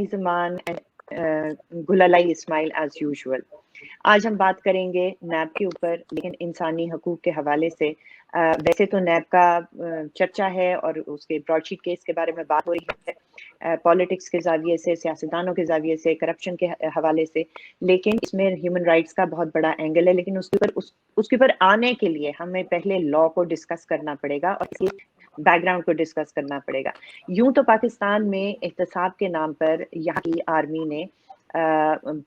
زمان Gulalai Ismail as usual. آج ہم بات کریں گے نیب کے اوپر، لیکن انسانی حقوق کے حوالے سے. ویسے تو نیب کا چرچا ہے اور اس کے براڈ شیٹ کیس کے بارے میں بات ہو رہی ہے پالیٹکس کے زاویے سے، سیاستدانوں کے زاویے سے، کرپشن کے حوالے سے، لیکن اس میں ہیومن رائٹس کا بہت بڑا اینگل ہے. لیکن اس کے اوپر آنے کے لیے ہمیں پہلے لا کو ڈسکس کرنا پڑے گا اور اس کی بیک گراؤنڈ کو ڈسکس کرنا پڑے گا. یوں تو پاکستان میں احتساب کے نام پر یہاں کی آرمی نے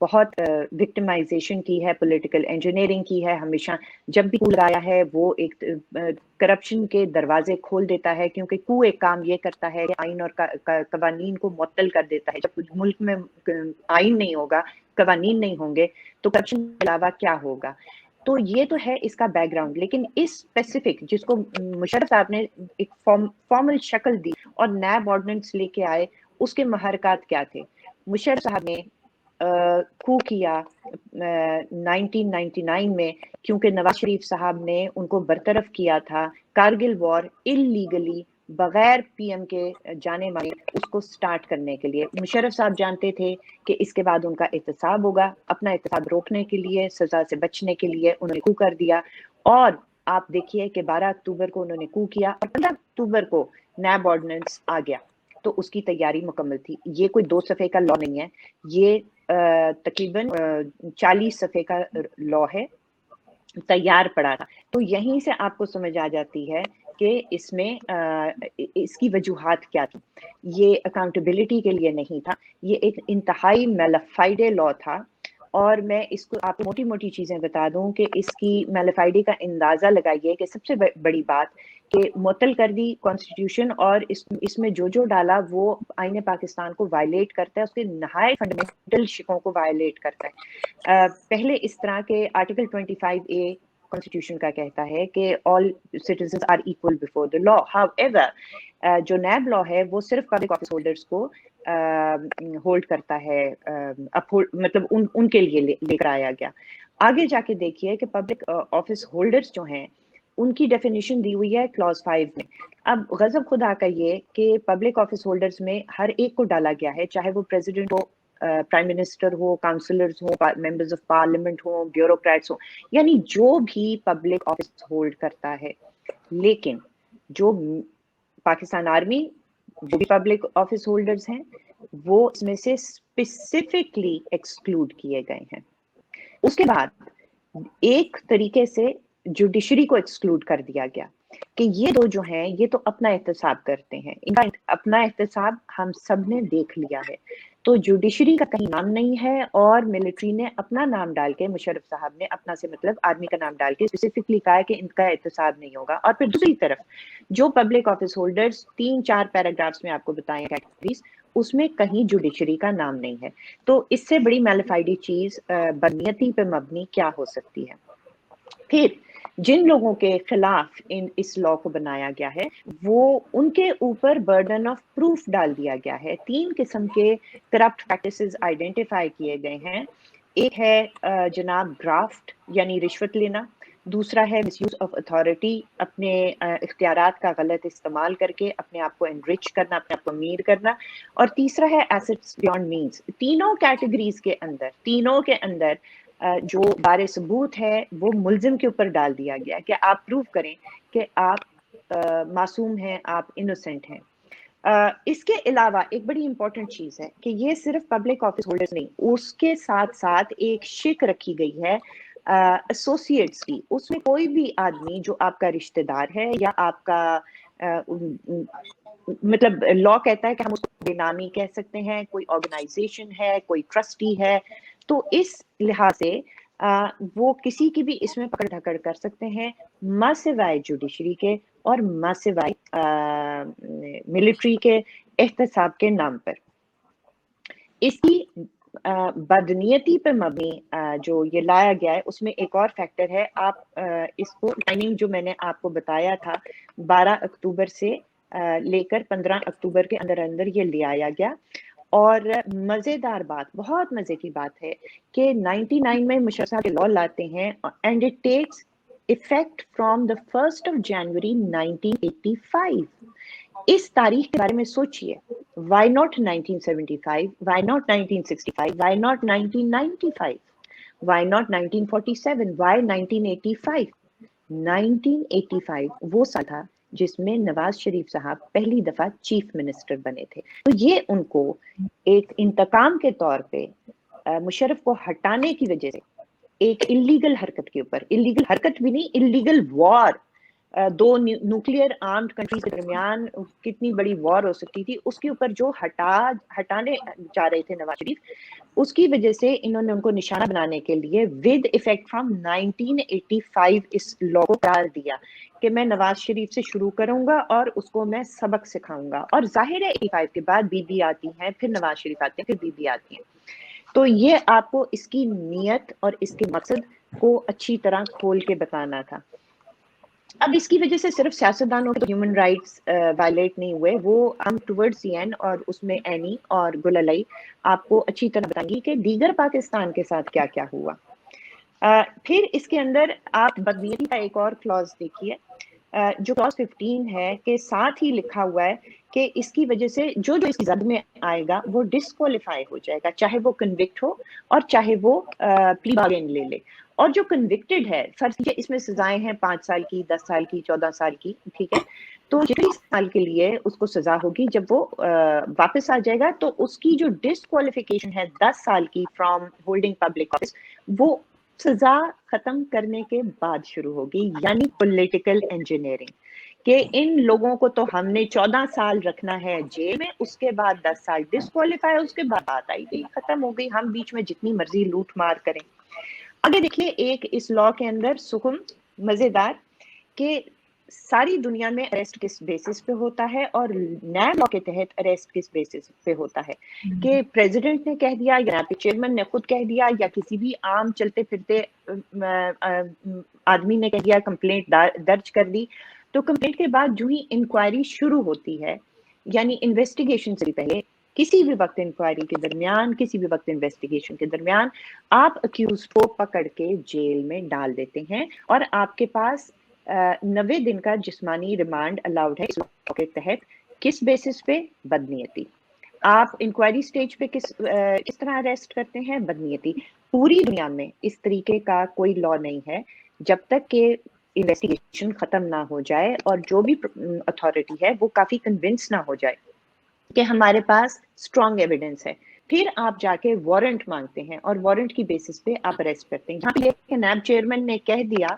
بہت وکٹمائزیشن کی ہے، پولیٹیکل انجینئرنگ کی ہے. ہمیشہ جب بھی کو لگایا ہے وہ ایک کرپشن کے دروازے کھول دیتا ہے، کیونکہ کو ایک کام یہ کرتا ہے کہ آئین اور قوانین کو معطل کر دیتا ہے. جب ملک میں آئین نہیں ہوگا، قوانین نہیں ہوں گے، تو کرپشن کے علاوہ کیا ہوگا؟ تو یہ تو ہے اس کا بیک گراؤنڈ. لیکن اس اسپیسیفک جس کو مشرف صاحب نے ایک فارمل شکل دی اور نیب آرڈیننس لے کے آئے، اس کے محرکات کیا تھے؟ مشرف صاحب نے کو کیا 1999 میں، کیونکہ نواز شریف صاحب نے ان کو برطرف کیا تھا کارگل وار اللیگلی، بغیر پی ایم کے جانے مانے اس کو سٹارٹ کرنے کے لیے. مشرف صاحب جانتے تھے کہ اس کے بعد ان کا احتساب ہوگا. اپنا احتساب روکنے کے لیے، سزا سے بچنے کے لیے انہوں نے کو کر دیا. اور آپ دیکھیے کہ 12 اکتوبر کو انہوں نے کو کیا اور 15 اکتوبر کو نیب آرڈیننس آ گیا. تو اس کی تیاری مکمل تھی. یہ کوئی 2 صفحے کا لا نہیں ہے، یہ تقریباً 40 صفحے کا لا ہے، تیار پڑا تھا. تو یہیں سے آپ کو سمجھ آ جاتی ہے کہ اس میں اس کی وجوہات کیا تھی. یہ اکاؤنٹیبلٹی کے لیے نہیں تھا، یہ ایک انتہائی میلیفائڈے لا تھا. اور میں اس کو آپ کو موٹی موٹی چیزیں بتا دوں کہ اس کی میلیفائڈے کا اندازہ لگائیے کہ سب سے بڑی بات کہ معطل کر دی کانسٹیٹیوشن، اور اس میں جو ڈالا وہ آئین پاکستان کو وائلیٹ کرتا ہے، اس کے نہایت فنڈامنٹل شقوں کو وائلیٹ کرتا ہے. پہلے اس طرح کے آرٹیکل 25A کانسٹیٹیوشن کا کہتا ہے کہ all citizens are equal before the law. However جو نیب لا ہے وہ صرف پبلک آفس ہولڈرز کو ہولڈ کرتا ہے، مطلب ان کے لیے لے کر آیا گیا. آگے جا کے دیکھیے کہ پبلک آفس ہولڈرز جو ہیں ان کی ڈیفینیشن دی ہوئی ہے کلاس 5 میں. اب غضب خدا کا یہ کہ پبلک آفس ہولڈرز میں ہر ایک کو ڈالا گیا ہے، چاہے وہ پریزیڈنٹ ہو، پرائم منسٹر ہو، کاؤنسلرز ہوں، ممبرز آف پارلیمنٹ ہوں، بیوروکریٹس ہوں، یعنی جو بھی پبلک آفس ہولڈ کرتا ہے. لیکن جو پاکستان آرمی، جو بھی پبلک آفس ہولڈرز ہیں، وہ اس میں سے اسپیسیفکلی ایکسکلوڈ کیے گئے ہیں. اس کے بعد ایک طریقے سے جوڈیشری کو ایکسکلوڈ کر دیا گیا کہ یہ دو جو ہیں یہ تو اپنا احتساب کرتے ہیں. ان کا اپنا احتساب ہم سب نے دیکھ لیا ہے. تو جوڈیشری کا کہیں نام نہیں ہے، اور ملٹری نے اپنا نام ڈال کے، مشرف صاحب نے اپنا سے مطلب آرمی کا نام ڈال کے اسپیسیفکلی کہا ہے کہ ان کا احتساب نہیں ہوگا. اور پھر دوسری طرف جو پبلک آفس ہولڈرز 3-4 پیراگرافز میں آپ کو بتائیں کیٹیگریز، اس میں کہیں جوڈیشری کا نام نہیں ہے. تو اس سے بڑی میلیفائڈی چیز بدنیتی پہ مبنی کیا ہو سکتی ہے؟ پھر جن لوگوں کے خلاف اس لا کو بنایا گیا ہے وہ ان کے اوپر برڈن آف پروف ڈال دیا گیا ہے. 3 قسم کے کرپٹ پریکٹسز آئیڈینٹیفائی کیے گئے ہیں. ایک ہے جناب گرافٹ یعنی رشوت لینا، دوسرا ہے مس یوز آف اتھارٹی، اپنے اختیارات کا غلط استعمال کر کے اپنے آپ کو انرچ کرنا، اپنے آپ کو امیر کرنا، اور تیسرا ہے ایسٹس بیونڈ مینز. تینوں کیٹیگریز کے اندر جو بار ثبوت ہے وہ ملزم کے اوپر ڈال دیا گیا کہ آپ پروف کریں کہ آپ معصوم ہیں، آپ انوسنٹ ہیں. اس کے علاوہ ایک بڑی امپورٹنٹ چیز ہے کہ یہ صرف پبلک آفس ہولڈرز نہیں، اس کے ساتھ ساتھ ایک شک رکھی گئی ہے ایسوسیٹس کی. اس میں کوئی بھی آدمی جو آپ کا رشتہ دار ہے یا آپ کا مطلب لا کہتا ہے کہ ہم اس کو بے نامی کہہ سکتے ہیں، کوئی آرگنائزیشن ہے، کوئی ٹرسٹی ہے. تو اس لحاظ سے وہ کسی کی بھی اس میں پکڑ دھکڑ کر سکتے ہیں، ماں سوائے جوڈیشری کے اور ماں سوائے ملٹری کے احتساب کے نام پر. اس کی بدنیتی پہ مبنی جو یہ لایا گیا ہے اس میں ایک اور فیکٹر ہے. آپ اس کو ٹائمنگ جو میں نے آپ کو بتایا تھا 12 اکتوبر سے لے کر 15 اکتوبر کے اندر یہ لے آیا گیا. اور مزیدار بات، بہت مزے کی بات ہے کہ 99 میں مشرف صاحب لا لاتے ہیں and it takes effect from the 1st of January 1985. इस तारीख के बारे में सोचिए, why not 1975, why not 1965, why not 1995, why not 1947, why 1985? 1985 वो साल था जिसमें नवाज शरीफ साहब पहली दफा चीफ मिनिस्टर बने थे। तो ये उनको एक इंतकाम के तौर पे मुशर्रफ को हटाने की वजह से एक इलीगल हरकत के ऊपर, इलीगल हरकत भी नहीं, इलीगल वॉर, दो न्यूक्लियर आर्म्ड कंट्रीज के दरमियान कितनी बड़ी वॉर हो सकती थी, उसके ऊपर जो हटाने जा रहे थे नवाज शरीफ, उसकी वजह से इन्होंने उनको निशाना बनाने के लिए विद इफेक्ट फ्रॉम 1985 इस लॉ को करार दिया कि मैं नवाज शरीफ से शुरू करूंगा और उसको मैं सबक सिखाऊंगा। और जाहिर है 85 के बाद बीबी आती हैं, फिर नवाज शरीफ आते हैं, फिर बीबी आती हैं। तो ये आपको इसकी नीयत और इसके मकसद को अच्छी तरह खोल के बताना था। अब इसकी वजह से सिर्फ सियासतदानों के ह्यूमन राइट्स वायलेट नहीं हुए, वो हम टुवर्ड्स दी एंड और उसमें एनी और गुललई आपको अच्छी तरह बताएंगी कि दीगर पाकिस्तान के साथ क्या क्या हुआ। फिर इसके अंदर आप बदनीयती का एक और क्लॉज देखिए, जो क्लॉज 15 है कि साथ ही लिखा हुआ है कि इसकी वजह से जो जो इसकी जद में आएगा वो डिस्क्वालीफाई हो जाएगा, चाहे वो कन्विक्ट हो और चाहे वो प्ली बार्गेन ले ले। और जो कन्विक्टेड है, फर्ज कीजिए इसमें सजाएं हैं 5 साल की, 10 साल की, 14 साल की, ठीक है, तो जितनी साल के लिए उसको सजा होगी, जब वो वापस आ जाएगा तो उसकी जो डिस्क्वालिफिकेशन है 10 साल की फ्रॉम होल्डिंग पब्लिक ऑफिस, वो सजा खत्म करने के बाद शुरू होगी, यानी पॉलिटिकल इंजीनियरिंग कि इन लोगों को तो हमने 14 साल रखना है जेल में, उसके बाद 10 साल डिस्क्वालीफाई, उसके बाद बात आई गई, खत्म हो गई, हम बीच में जितनी मर्जी लूट मार करें। आगे देखिए, एक इस लॉ के अंदर सुकुम मजेदार कि सारी दुनिया में अरेस्ट किस बेसिस पे होता है और नए लॉ के तहत अरेस्ट किस बेसिस पे होता है कि प्रेसिडेंट ने कह दिया या चेयरमैन ने खुद कह दिया या किसी भी आम चलते फिरते आदमी ने कह दिया, कंप्लेंट दर्ज कर दी, तो कंप्लेंट के बाद जो ही इंक्वायरी शुरू होती है, यानी इन्वेस्टिगेशन से पहले, किसी भी वक्त इंक्वायरी के दरमियान, किसी भी वक्त इन्वेस्टिगेशन के दरमियान आप अक्यूज को पकड़ के जेल में डाल देते हैं और आपके पास 90 दिन का जिस्मानी रिमांड अलाउड है इस लॉ के तहत। किस बेसिस पे? बदनीयती। आप इंक्वायरी स्टेज पे किस तरह अरेस्ट करते हैं? बदनीयती। पूरी दुनिया में इस तरीके का कोई लॉ नहीं है जब तक कि इन्वेस्टिगेशन खत्म ना हो जाए और जो भी अथॉरिटी है वो काफी कन्विंस ना हो जाए कि हमारे पास स्ट्रॉन्ग एविडेंस है, फिर आप जाके वारंट मांगते हैं और वारंट की बेसिस पे आप अरेस्ट करते हैं। यहाँ पे नैब चेयरमैन ने कह दिया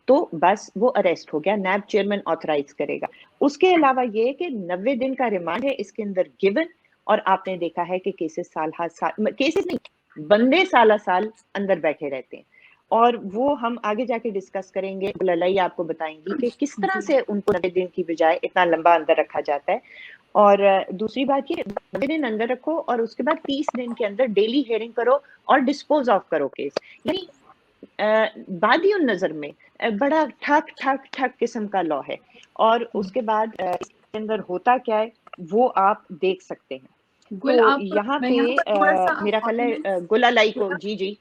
तो बस वो अरेस्ट हो गया, नैब चेयरमैन ऑथराइज करेगा। उसके अलावा ये कि 90 दिन का रिमांड है इसके अंदर गिवन, और आपने देखा है कि केसेस केसेस नहीं, बंदे साल अंदर बैठे रहते हैं, और वो हम आगे जाके डिस्कस करेंगे। ललाई आपको बताएंगी कि किस तरह से उनको 90 दिन की बजाय इतना लंबा अंदर रखा जाता है। और दूसरी बात ये, 90 दिन अंदर रखो और उसके बाद 30 दिन के अंदर डेली हियरिंग करो और डिस्पोज ऑफ करो केस। यानी बादियों नजर में बड़ा ठक ठक ठक किस्म का लॉ है, और उसके बाद इसके अंदर होता क्या है वो आप देख सकते हैं। तो यहाँ पे मेरा ख्याल है गुलालाई को, जी जी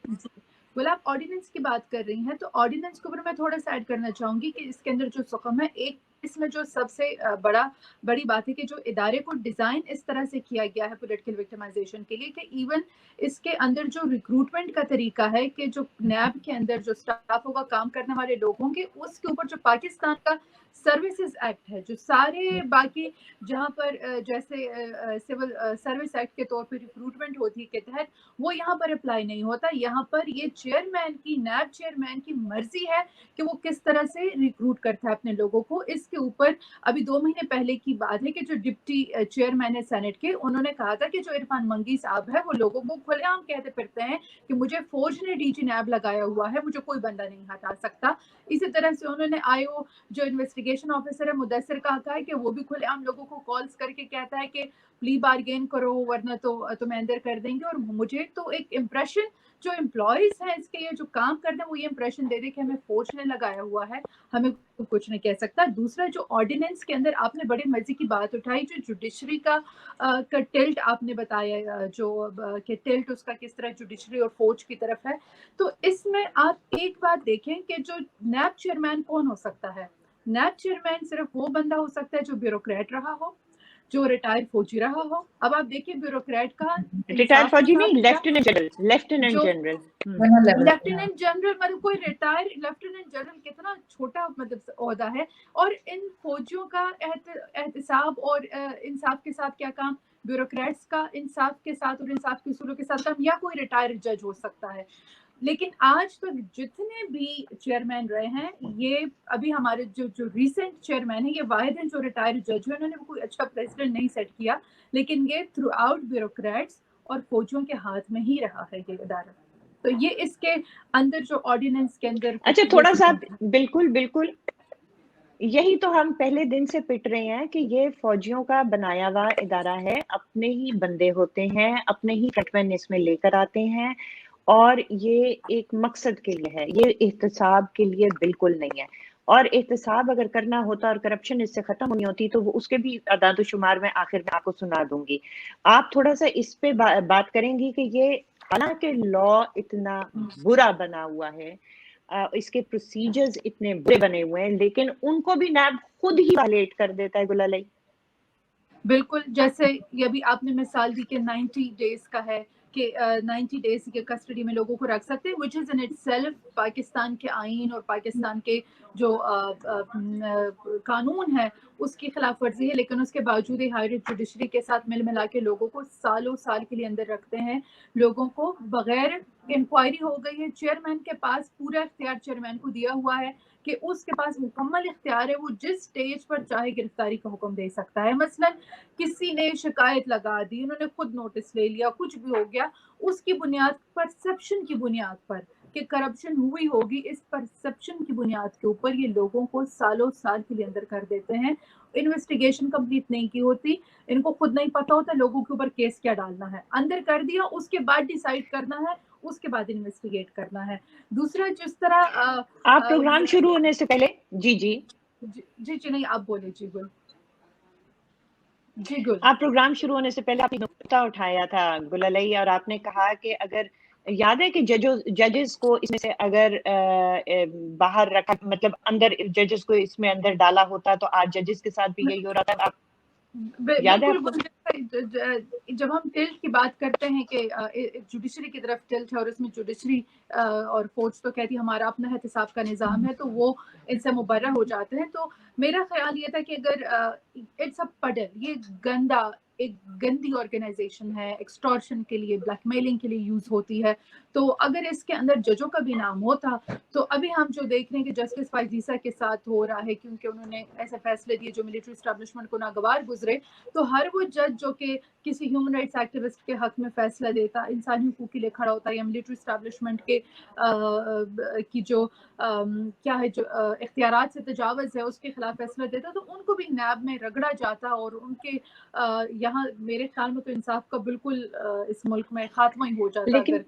बोल, आप ऑर्डिनेंस की बात कर रही हैं, तो ऑर्डिनेंस के ऊपर मैं थोड़ा सा ऐड करना चाहूंगी कि इसके अंदर जो सुकम है, एक इसमें जो सबसे बड़ी बात है कि जो इदारे को डिजाइन इस तरह से किया गया है पॉलिटिकल विक्टिमाइजेशन के लिए कि इवन इसके अंदर जो रिक्रूटमेंट का तरीका है कि जो नैब के अंदर जो स्टाफ होगा, काम करने वाले लोग होंगे, उसके ऊपर जो पाकिस्तान का सर्विसेज एक्ट है, जो सारे बाकी जहाँ पर जैसे सिविल सर्विस एक्ट के तौर पर रिक्रूटमेंट होती है के तहत, वो यहाँ पर अप्लाई नहीं होता। यहाँ पर ये चेयरमैन की, नैब चेयरमैन की मर्जी है कि वो किस तरह से रिक्रूट करता है अपने लोगों को। इसके ऊपर अभी 2 महीने पहले की बात है कि जो डिप्टी चेयरमैन है सेनेट के, उन्होंने कहा था कि जो इरफान मंगी साहब है वो लोगों को खुलेआम कहते फिरते हैं कि मुझे फौज ने डीजी नैब लगाया हुआ है, मुझे कोई बंदा नहीं हटा सकता। इसी तरह से उन्होंने आईओ जो इन्वेस्टिगेशन ऑफिसर है मुदस्सिर का कहा है कि वो भी खुलेआम लोगों को कॉल्स करके कहता है कि प्ली बार्गेन करो वरना तो तुम्हें अंदर कर देंगे। और मुझे तो एक इम्प्रेशन जो एम्प्लॉयज हैं इसके, ये जो काम करते हैं, वो ये इम्प्रेशन दे दे कि हमें फौज ने लगाया हुआ है, हमें कुछ नहीं कह सकता। दूसरा, जो ऑर्डिनेंस के अंदर आपने बड़े मजे की बात उठाई, जो जुडिशरी का टिल्ट आपने बताया, जो कि टिल्ट उसका किस तरह जुडिशरी और फौज की तरफ है, तो इसमें आप एक बात देखें कि जो नैब चेयरमैन कौन हो सकता है। नैब चेयरमैन सिर्फ वो बंदा हो सकता है जो ब्यूरोक्रेट रहा हो, जो रिटायर्ड फौजी रहा हो। अब आप देखिए ब्यूरोक्रेट का रिटायर्ड फौजी नहीं, लेफ्टिनेंट जनरल, लेफ्टिनेंट जो जनरल, लेफ्टिनेंट जनरल, मतलब कोई रिटायर्ड लेफ्टिनेंट जनरल कितना छोटा मतलब ओहदा है, और इन फौजियों का एहतसाब और इंसाफ के साथ क्या काम, ब्यूरोक्रेट्स का इंसाफ के साथ और इंसाफ के उसूलों के साथ काम, या कोई रिटायर्ड जज हो सकता है। लेकिन आज तक जितने भी चेयरमैन रहे हैं, ये अभी हमारे जो रीसेंट चेयरमैन है, ये वाहिद हैं जो रिटायर्ड जज है। उन्होंने कोई अच्छा प्रेसिडेंट नहीं सेट किया, लेकिन ये थ्रू आउट ब्यूरोक्रेट्स और फौजियों के हाथ में ही रहा है ये इदारा। तो ये इसके अंदर जो ऑर्डिनेंस के अंदर, अच्छा थोड़ा सा, बिल्कुल बिल्कुल, यही तो हम पहले दिन से पिट रहे हैं कि ये फौजियों का बनाया हुआ इदारा है, अपने ही बंदे होते हैं, अपने ही फ्रंटमैन इसमें लेकर आते हैं, और ये एक मकसद के लिए है, ये एहतसाब के लिए बिल्कुल नहीं है। और एहतसाब अगर करना होता और करप्शन इससे खत्म होनी होती तो वो उसके भी अदाद शुमार में आखिर में आपको सुना दूंगी। आप थोड़ा सा इस पे बात करेंगी कि ये हालांकि लॉ इतना बुरा बना हुआ है, इसके प्रोसीजर्स इतने बुरे बने हुए हैं, लेकिन उनको भी नैब खुद ही वायलेट कर देता है गुलालई। बिल्कुल, जैसे ये अभी आपने मिसाल दी कि 90 डेज का है कि 90 डेज के कस्टडी में लोगों को रख सकते हैं, which is in itself Pakistan के आइन और पाकिस्तान के जो कानून है उसकी खिलाफ वर्जी है। लेकिन उसके बावजूद हायर जुडिशरी के साथ मिल मिला के लोगों को सालों साल के लिए अंदर रखते हैं। लोगों को बगैर इंक्वायरी हो गई है, चेयरमैन के पास पूरा इख्तियार चेयरमैन को दिया हुआ है कि उसके पास मुकम्मल इख्तियार है, वो जिस स्टेज पर चाहे गिरफ्तारी का हुक्म दे सकता है। मसलन किसी ने शिकायत लगा दी, उन्होंने खुद नोटिस ले लिया, कुछ भी हो गया, उसकी बुनियाद, परसेप्शन की बुनियाद पर कि करप्शन हुई होगी, इस परसेप्शन की बुनियाद के ऊपर ये लोगों को सालों साल के लिए अंदर कर देते हैं। इन्वेस्टिगेशन कंप्लीट नहीं की होती, इनको खुद नहीं पता होता लोगों के ऊपर केस क्या डालना है, अंदर कर दिया, उसके बाद डिसाइड करना है, उसके बाद इन्वेस्टिगेट करना है। दूसरा, जिस तरह आप प्रोग्राम शुरू होने से पहले, जी जी जी जी नहीं आप बोले जी गुल। जी गुल, आप प्रोग्राम शुरू होने से पहले आपने नुक्ता उठाया था गुलालई, और आपने कहा कि अगर याद है कि जजेस को इसमें से अगर बाहर रखा, मतलब अंदर जजेस को इसमें अंदर डाला होता तो आज जजेस के साथ भी यही हो रहा था। आप याद है आपको? जब हम टिल्ट की बात करते हैं कि जुडिशरी की तरफ टिल्ट है और इसमें जुडिशरी और फौज तो कहती है हमारा अपना एहतसाब का निज़ाम है, तो वो इनसे मुबर्रा हो जाते हैं। तो मेरा ख्याल ये था कि अगर इट्स अ पडल, ये गंदा, एक गंदी ऑर्गेनाइजेशन है, एक्सटॉर्शन के लिए, ब्लैकमेलिंग के लिए यूज होती है, तो अगर इसके अंदर जजों का भी नाम होता तो अभी हम जो देख रहे हैं कि जस्टिस फाइजीसा के साथ हो रहा है, क्योंकि उन्होंने ऐसे फैसले दिए जो मिलिट्री एस्टैब्लिशमेंट को नागवार गुजरे, तो हर वो जज जो कि किसी ह्यूमन राइट्स एक्टिविस्ट के हक में फैसला देता, इंसानी हुकूक के लिए खड़ा होता, या मिलिट्री एस्टैब्लिशमेंट के की जो क्या है, जो इख्तियारात से तजावज़ है उसके खिलाफ फैसला देता, तो उनको भी नैब में रगड़ा जाता और उनके यहाँ मेरे ख्याल में तो इंसाफ का बिल्कुल इस मुल्क में खात्मा ही हो जाता।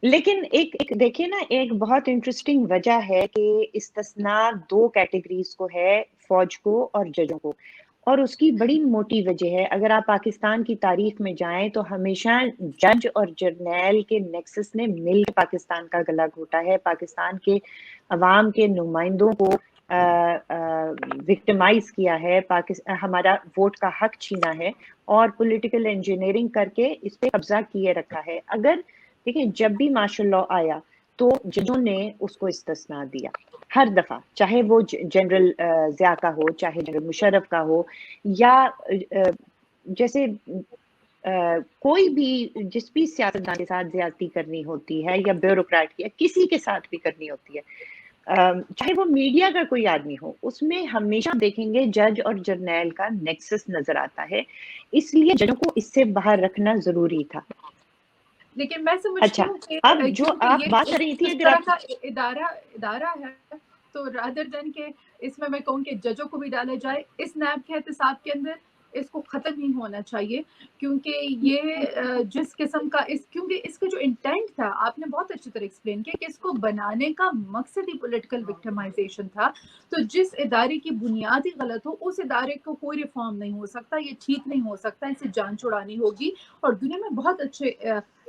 लेकिन एक देखिए ना, एक बहुत इंटरेस्टिंग वजह है कि इस्तिस्ना दो कैटेगरीज को है, फौज को और जजों को, और उसकी बड़ी मोटी वजह है। अगर आप पाकिस्तान की तारीख में जाएं तो हमेशा जज और जर्नैल के नेक्सस ने मिल पाकिस्तान का गला घोटा है, पाकिस्तान के अवाम के नुमाइंदों को विक्टिमाइज किया है, हमारा वोट का हक छीना है और पॉलिटिकल इंजीनियरिंग करके इस पे कब्जा किए रखा है। अगर देखिए, जब भी मार्शल लॉ आया तो जजों ने उसको इस्तिस्ना दिया हर दफा, चाहे वो जनरल ज़िया का हो, चाहे जनरल मुशर्रफ का हो, या जैसे कोई भी जिस भी सियासतदान के साथ ज्यादती करनी होती है या ब्यूरोक्रेट की, किसी के साथ भी करनी होती है, चाहे वो मीडिया का कोई आदमी हो, उसमें हमेशा देखेंगे जज और जर्नैल का नेक्सस नजर आता है। इसलिए जजों को इससे बाहर रखना जरूरी था। लेकिन मैं समझती हूँ कि अब जो आप बात कर रही थी, इस तरह का इदारा है, तो रादर देन के इसमें मैं कहूँ कि जजों को भी डाला जाए इस नैब के एहतसाब के अंदर, इसको खत्म ही होना चाहिए, क्योंकि ये जिस किस्म का क्योंकि इसका जो इंटेंट था, आपने बहुत अच्छी तरह एक्सप्लेन किया कि इसको बनाने का मकसद ही पॉलिटिकल विक्टिमाइजेशन था। तो जिस इदारे की बुनियाद ही गलत हो, उस इदारे को कोई रिफॉर्म नहीं हो सकता, ये ठीक नहीं हो सकता, इसे जान छुड़ानी होगी। और दुनिया में बहुत अच्छे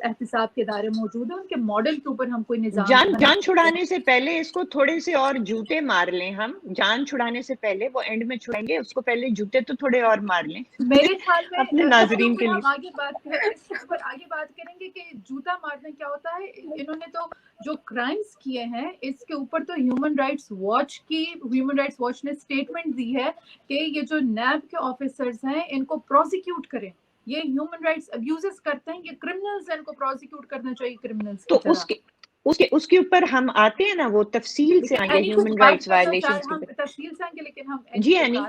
एहतिसाब के इदारे मौजूद हैं, उनके मॉडल के ऊपर हम कोई निज़ाम जान छुड़ाने से पहले इसको थोड़े से और जूते मार लें हम, जान छुड़ाने से पहले, वो एंड में छुड़ाएंगे, उसको पहले जूते तो थोड़े और मार लें मेरे ख्याल में अपने नाजरीन के लिए। हम आगे बात करेंगे कि जूता मारना क्या होता है। इन्होंने तो जो क्राइम्स किए हैं इसके ऊपर तो ह्यूमन राइट्स वॉच ने स्टेटमेंट दी है कि ये जो नैब के ऑफिसर्स हैं इनको प्रोसिक्यूट करें, ये ह्यूमन राइट्स अब्यूजेस करते हैं, ये क्रिमिनल्स हैं, इनको प्रोसिक्यूट करना चाहिए क्रिमिनल्स तो की तरह। उसके ऊपर हम आते हैं ना, वो तफसील से आएंगे ह्यूमन राइट्स वायलेशंस के ऊपर। तफसील से आएंगे, लेकिन हम जी एनी।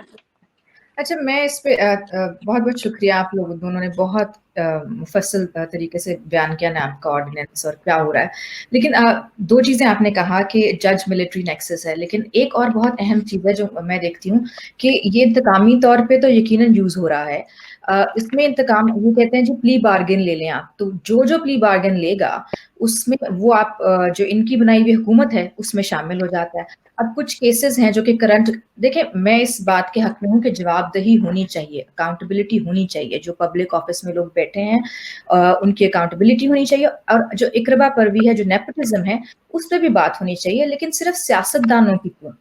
अच्छा, मैं इस पे बहुत बहुत शुक्रिया, आप लोग दोनों ने बहुत मुफस्सल तरीके से बयान किया नैब का ऑर्डिनेंस और क्या हो रहा है। लेकिन दो चीज़ें आपने कहा कि जज मिलिट्री नेक्सस है, लेकिन एक और बहुत अहम चीज़ है जो मैं देखती हूँ कि ये इंतकामी तौर पे तो यकीनन यूज़ हो रहा है। इसमें इंतकाम, वो कहते हैं जी प्ली बार्गेन ले लें आप, तो जो प्ली बार्गेन लेगा उसमें वो आप जो इनकी बनाई हुई हुकूमत है उसमें शामिल हो जाता है। अब कुछ केसेस हैं जो कि करंट, देखिए मैं इस बात के हक में हूँ कि जवाबदेही होनी चाहिए, अकाउंटेबिलिटी होनी चाहिए, जो पब्लिक ऑफिस में लोग बैठे हैं उनकी अकाउंटेबिलिटी होनी चाहिए, और जो इकरबा परवी है, जो नेपोटिज्म है, उस पर भी बात होनी चाहिए। लेकिन सिर्फ सियासतदानों की क्यों,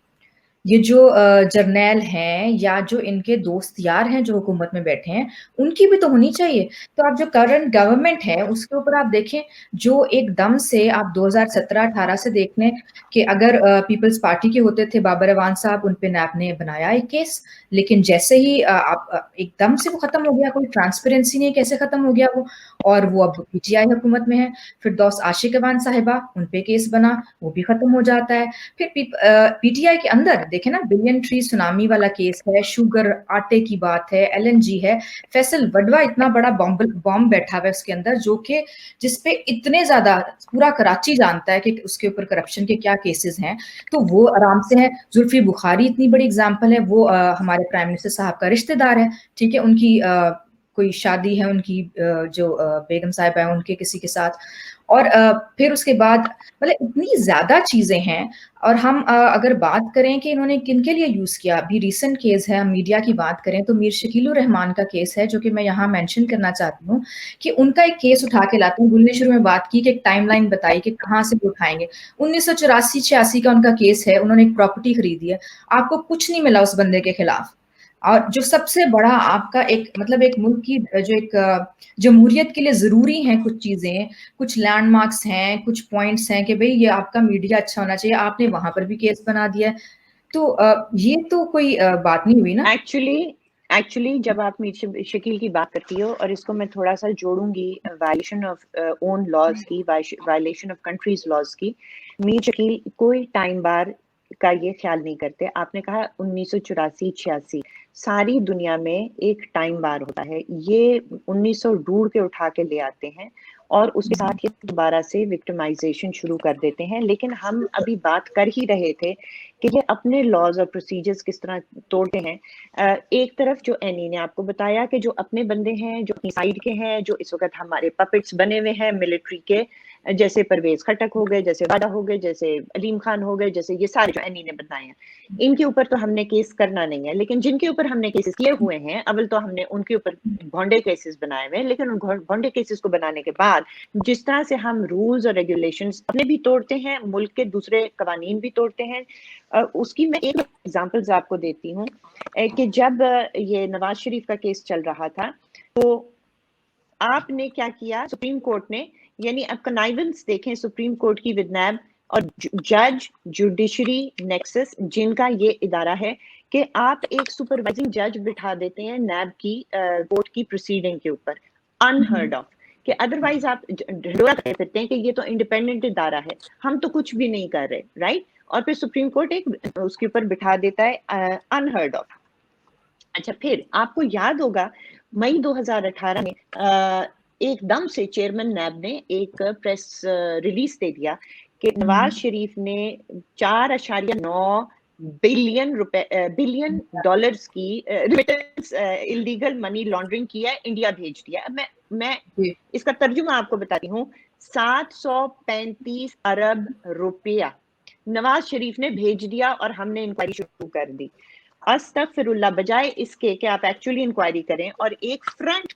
ये जो जर्नैल हैं या जो इनके दोस्त यार हैं जो हुकूमत में बैठे हैं, उनकी भी तो होनी चाहिए। तो आप जो करंट गवर्नमेंट है उसके ऊपर आप देखें, जो एकदम से आप 2017-18 से देख लें कि अगर पीपल्स पार्टी के होते थे बाबर अवान साहब, उन पे नैब ने बनाया एक केस, लेकिन जैसे ही आप एकदम से वो खत्म हो गया, कोई ट्रांसपेरेंसी नहीं, कैसे खत्म हो गया वो, और वो अब पीटीआई हुकूमत में है। फिर दोस्त आशिक अवान साहिबा, उन पे केस बना, वो भी खत्म हो जाता है। फिर पीटीआई के अंदर देखें ना, बिलियन ट्री सुनामी वाला केस है, शुगर आटे की बात है, एलएनजी है, फैसल वडवा इतना बड़ा बॉम्ब बैठा हुआ है उसके अंदर, जो कि जिसपे इतने ज्यादा पूरा कराची जानता है कि उसके ऊपर करप्शन के क्या केसेस हैं, तो वो आराम से है। जुल्फी बुखारी इतनी बड़ी एग्जांपल है, वो हमारे प्राइम मिनिस्टर साहब का रिश्तेदार है, ठीक है, उनकी कोई शादी है उनकी जो बेगम साहिबा है उनके किसी के साथ, और फिर उसके बाद मतलब इतनी ज्यादा चीजें हैं। और हम अगर बात करें कि इन्होंने किनके लिए यूज किया, अभी रिसेंट केस है, हम मीडिया की बात करें तो मीर शकीलुर रहमान का केस है, जो कि मैं यहाँ मेंशन करना चाहती हूँ कि उनका एक केस उठा के लाते हैं। गुल ने शुरू में बात की कि एक टाइमलाइन बताई कि कहाँ से वो उठाएंगे। 1984-86 का उनका केस है, उन्होंने एक प्रॉपर्टी खरीदी है, आपको कुछ नहीं मिला उस बंदे के खिलाफ। और जो सबसे बड़ा आपका एक मतलब एक मुल्क की जो एक जमहूरियत के लिए जरूरी हैं कुछ चीजें, कुछ लैंडमार्क्स हैं, कुछ पॉइंट्स हैं कि भाई ये आपका मीडिया अच्छा होना चाहिए, आपने वहां पर भी केस बना दिया है, तो ये तो कोई बात नहीं हुई ना। एक्चुअली जब आप मीर शकील की बात करती हो, और इसको मैं थोड़ा सा जोड़ूंगी वायलेशन ऑफ ओन लॉज की, वायलेशन ऑफ कंट्रीज लॉज की, मीर शकील कोई टाइम बार का ये ख्याल नहीं करते। आपने कहा 1984-86, सारी दुनिया में एक टाइम बार होता है, ये 1900 ढूंढ के उठा के ले आते हैं और उसके साथ ये दोबारा से विक्टिमाइजेशन शुरू कर देते हैं। लेकिन हम अभी बात कर ही रहे थे कि ये अपने लॉज और प्रोसीजर्स किस तरह तोड़ते हैं। एक तरफ जो एनी ने आपको बताया कि जो अपने बंदे हैं, जो अपनी साइड के हैं, जो इस वक्त हमारे पपेट्स बने हुए हैं मिलिट्री के, जैसे परवेज खटक हो गए, जैसे वाडा हो गए, जैसे अलीम खान हो गए, जैसे ये सारे जो एनी ने बताए हैं, इनके ऊपर तो हमने केस करना नहीं है। लेकिन जिनके ऊपर हमने केसेस किए हुए हैं, अव्वल तो हमने उनके ऊपर भोंडे केसेस बनाए हुए हैं, लेकिन उन भोंडे केसेस को बनाने के बाद जिस तरह से हम रूल्स और रेगुलेशंस अपने भी तोड़ते हैं, मुल्क के दूसरे कवानीन भी तोड़ते हैं, उसकी मैं एक एग्जांपल्स आपको देती हूँ कि जब ये नवाज शरीफ का केस चल रहा था, तो आपने क्या किया, सुप्रीम कोर्ट ने, यानी अब कनाइवेंस देखें सुप्रीम कोर्ट की विद नैब और जज जुडिशरी नेक्सस, जिनका ये इदारा है कि आप एक सुपरवाइजिंग जज बिठा देते हैं नैब की कोर्ट की प्रोसीडिंग के ऊपर, अनहर्ड ऑफ, कि अदरवाइज आप ढिंडोरा कहते फिरते हैं कि ये तो इंडिपेंडेंट इदारा है, हम तो कुछ भी नहीं कर रहे, राइट? और फिर सुप्रीम कोर्ट एक उसके ऊपर बिठा देता है, अनहर्ड ऑफ। अच्छा, फिर आपको याद होगा मई 2018 में एकदम से चेयरमैन नैब ने एक प्रेस रिलीज दे दिया कि नवाज शरीफ ने 4.9 बिलियन डॉलर्स की रिमिटेंस इलीगल मनी लॉन्ड्रिंग की है, इंडिया भेज दिया। अब मैं इसका तर्जुमा आपको बताती हूँ, 735 अरब रुपया नवाज शरीफ ने भेज दिया और हमने इंक्वायरी शुरू कर दी। अस्तगफिरुल्लाह, बजाय इसके कि आप एक्चुअली इंक्वायरी करें और एक फ्रंट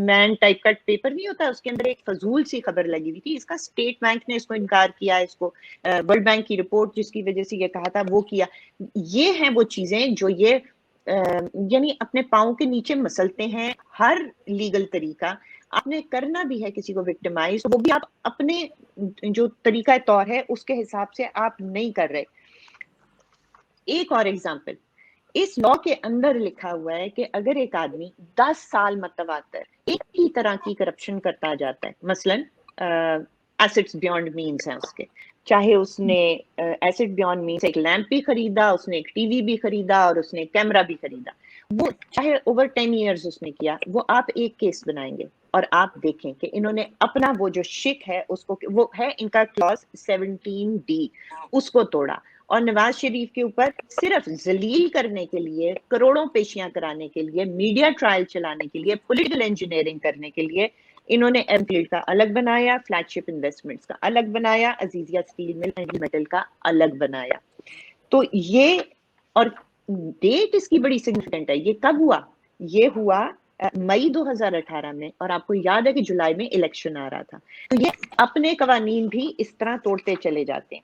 मैन टाइप का पेपर नहीं होता उसके अंदर एक फजूल सी खबर लगी हुई थी, इसका स्टेट बैंक ने इसको इनकार किया, इसको वर्ल्ड बैंक की रिपोर्ट जिसकी वजह से ये कहा था वो किया। ये हैं वो चीजें जो ये यानी अपने पाँव के नीचे मसलते हैं हर लीगल तरीका। आपने करना भी है किसी को विक्टिमाइज, तो वो भी आप अपने जो तरीका तौर है उसके हिसाब से आप नहीं कर रहे। एक और एग्जांपल, इस लॉ के अंदर लिखा हुआ है कि अगर एक आदमी 10 साल मतवातर एक ही तरह की करप्शन करता जाता है, मसलन एसेट्स बियॉन्ड मीन्स हैं उसके, चाहे उसने एसेट बियॉन्ड मीन्स एक लैंप भी खरीदा, उसने एक टीवी भी खरीदा और उसने कैमरा भी खरीदा, वो चाहे ओवर 10 इयर्स उसने किया, वो आप एक केस बनाएंगे और आप देखें कि इन्होंने अपना वो जो शिक है उसको, वो है इनका क्लॉज 17D, उसको तोड़ा और नवाज शरीफ के ऊपर सिर्फ जलील करने के लिए, करोड़ों पेशियां कराने के लिए, मीडिया ट्रायल चलाने के लिए, पॉलिटिकल इंजीनियरिंग करने के लिए इन्होंने एमफील्ड का अलग बनाया, फ्लैगशिप इन्वेस्टमेंट्स का अलग बनाया, Azizia steel mill and metal का अलग बनाया। तो ये, और डेट इसकी बड़ी सिग्निफिकेंट है। ये कब हुआ? ये हुआ मई 2018 में, और आपको याद है कि जुलाई में इलेक्शन आ रहा था। तो ये अपने कवानीन भी इस तरह तोड़ते चले जाते हैं।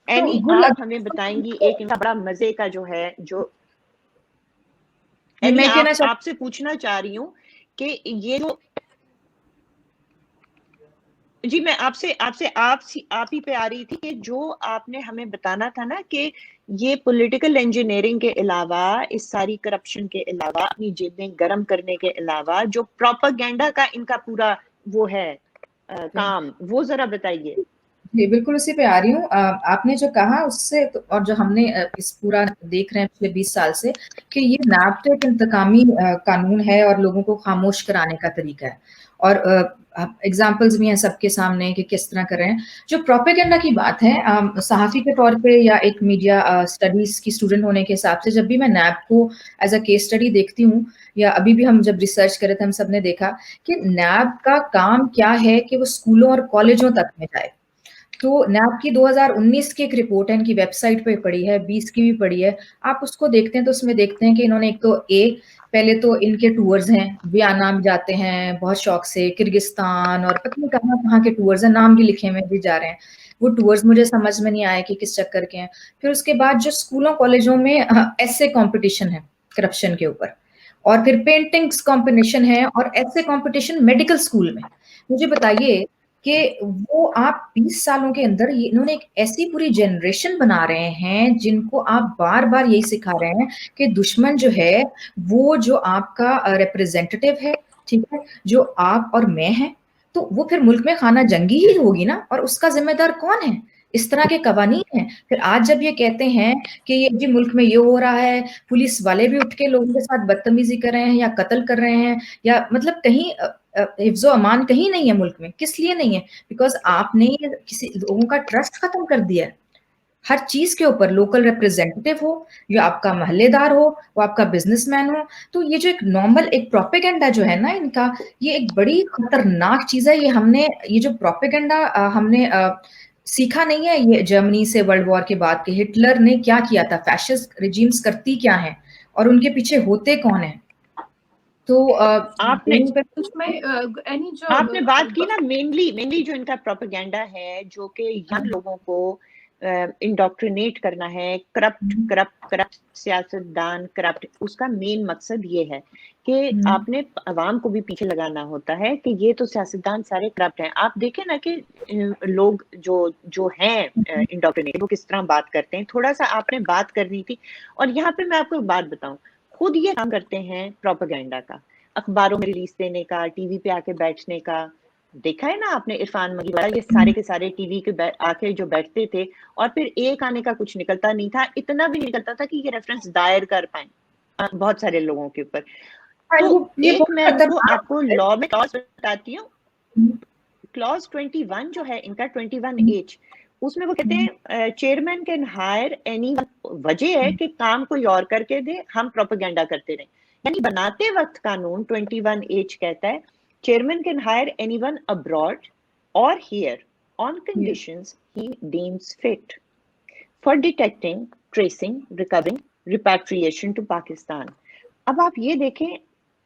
एनी, आप हमें बताएंगी एक इनका बड़ा मजे का जो है, जो एनी आपसे पूछना चाह रही हूँ कि ये जो, जी मैं आपसे आप ही पे आ रही थी कि जो आपने हमें बताना था ना कि ये पॉलिटिकल इंजीनियरिंग के अलावा, इस सारी करप्शन के अलावा, अपनी जेबें गर्म करने के अलावा जो प्रोपेगेंडा का इनका पूरा वो है काम, वो जरा बताइए। जी बिल्कुल उसी पे आ रही हूँ। आपने जो कहा उससे तो, और जो हमने इस पूरा देख रहे हैं पिछले 20 साल से कि ये नैब तो एक इंतकामी कानून है और लोगों को खामोश कराने का तरीका है, और एग्जाम्पल्स भी हैं सबके सामने कि किस तरह कर रहे हैं। जो प्रोपेगेंडा की बात है, सहाफ़ी के तौर पे या एक मीडिया स्टडीज की स्टूडेंट होने के हिसाब से, जब भी मैं नैब को एज अ केस स्टडी देखती हूँ, या अभी भी हम जब रिसर्च करे थे हम सब ने देखा कि नैब का काम क्या है कि वो स्कूलों और कॉलेजों तक में जाए। तो नैब की 2019 की एक रिपोर्ट है, इनकी वेबसाइट पे पड़ी है, 20 की भी पड़ी है। आप उसको देखते हैं तो उसमें देखते हैं कि इन्होंने एक तो पहले तो इनके टूर्स हैं, वियतनाम जाते हैं बहुत शौक से, किर्गिस्तान और पता नहीं कहाँ के टूर्स हैं, नाम भी लिखे हुए भी जा रहे हैं। वो टूर्स मुझे समझ में नहीं आया कि किस चक्कर के हैं। फिर उसके बाद जो स्कूलों कॉलेजों में ऐसे कॉम्पिटिशन है करप्शन के ऊपर, और फिर पेंटिंग्स कॉम्पिटिशन है और ऐसे कॉम्पिटिशन मेडिकल स्कूल में। मुझे बताइए कि वो आप 20 सालों के अंदर इन्होंने एक ऐसी पूरी जनरेशन बना रहे हैं जिनको आप बार बार यही सिखा रहे हैं कि दुश्मन जो है वो जो आपका रिप्रेजेंटेटिव है, ठीक है, जो आप और मैं हैं, तो वो फिर मुल्क में खाना जंगी ही होगी ना, और उसका जिम्मेदार कौन है? इस तरह के कवानीन हैं। फिर आज जब ये कहते हैं कि ये जी मुल्क में ये हो रहा है, पुलिस वाले भी उठ के लोगों के साथ बदतमीजी कर रहे हैं या कत्ल कर रहे हैं, या मतलब कहीं हिफ्ज़ो अमान कहीं नहीं है मुल्क में। किस लिए नहीं है? बिकॉज़ आपने किसी लोगों का ट्रस्ट खत्म कर दिया है हर चीज के ऊपर। लोकल रिप्रेजेंटेटिव हो, या आपका महल्लेदार हो, वो आपका बिजनेसमैन हो, तो ये जो एक नॉर्मल एक प्रोपेगेंडा जो है ना इनका, ये एक बड़ी खतरनाक चीज है। ये जो प्रोपेगेंडा हमने सीखा नहीं है ये जर्मनी से वर्ल्ड वॉर के बाद के हिटलर ने क्या किया था, फैशिस्ट रिजीम्स करती क्या है और उनके पीछे होते कौन है। तो आपने आपने बात की ना, मेनली जो इनका प्रोपेगेंडा है जो कि यंग लोगों को इंडोक्ट्रिनेट करना है, करप्ट सियासतदान, करप्ट, उसका मेन मकसद ये है कि आपने अवाम को भी पीछे लगाना होता है कि ये तो सियासतदान सारे करप्ट हैं। आप देखें ना कि लोग जो हैं इंडोक्ट्रिनेट, वो किस तरह बात करते हैं। थोड़ा सा आपने बात करनी थी, और यहाँ पे मैं आपको एक बात बताऊं, खुद ये काम करते हैं प्रोपेगेंडा का, अखबारों में रिलीज देने का, टीवी पे आके बैठने का। देखा है ना आपने इरफान मगीर वाला, ये सारे के सारे टीवी के आके जो बैठते थे, और फिर एक आने का कुछ निकलता नहीं था, इतना भी निकलता था कि ये रेफरेंस दायर कर पाए बहुत सारे लोगों के ऊपर। तो एक मैं आपको लॉ में क्लॉज बताती हूँ, क्लॉज 21 जो है इनका 21H, उसमें वो कहते हैं चेयरमैन कैन हायर एनी, वजह है कि काम कोई और करके दे, हम प्रोपेगेंडा करते रहे। यानी बनाते वक्त कानून 21H कहता है chairman can hire anyone abroad or here on conditions he deems fit for detecting, tracing, recovering repatriation to Pakistan. अब आप ये देखें,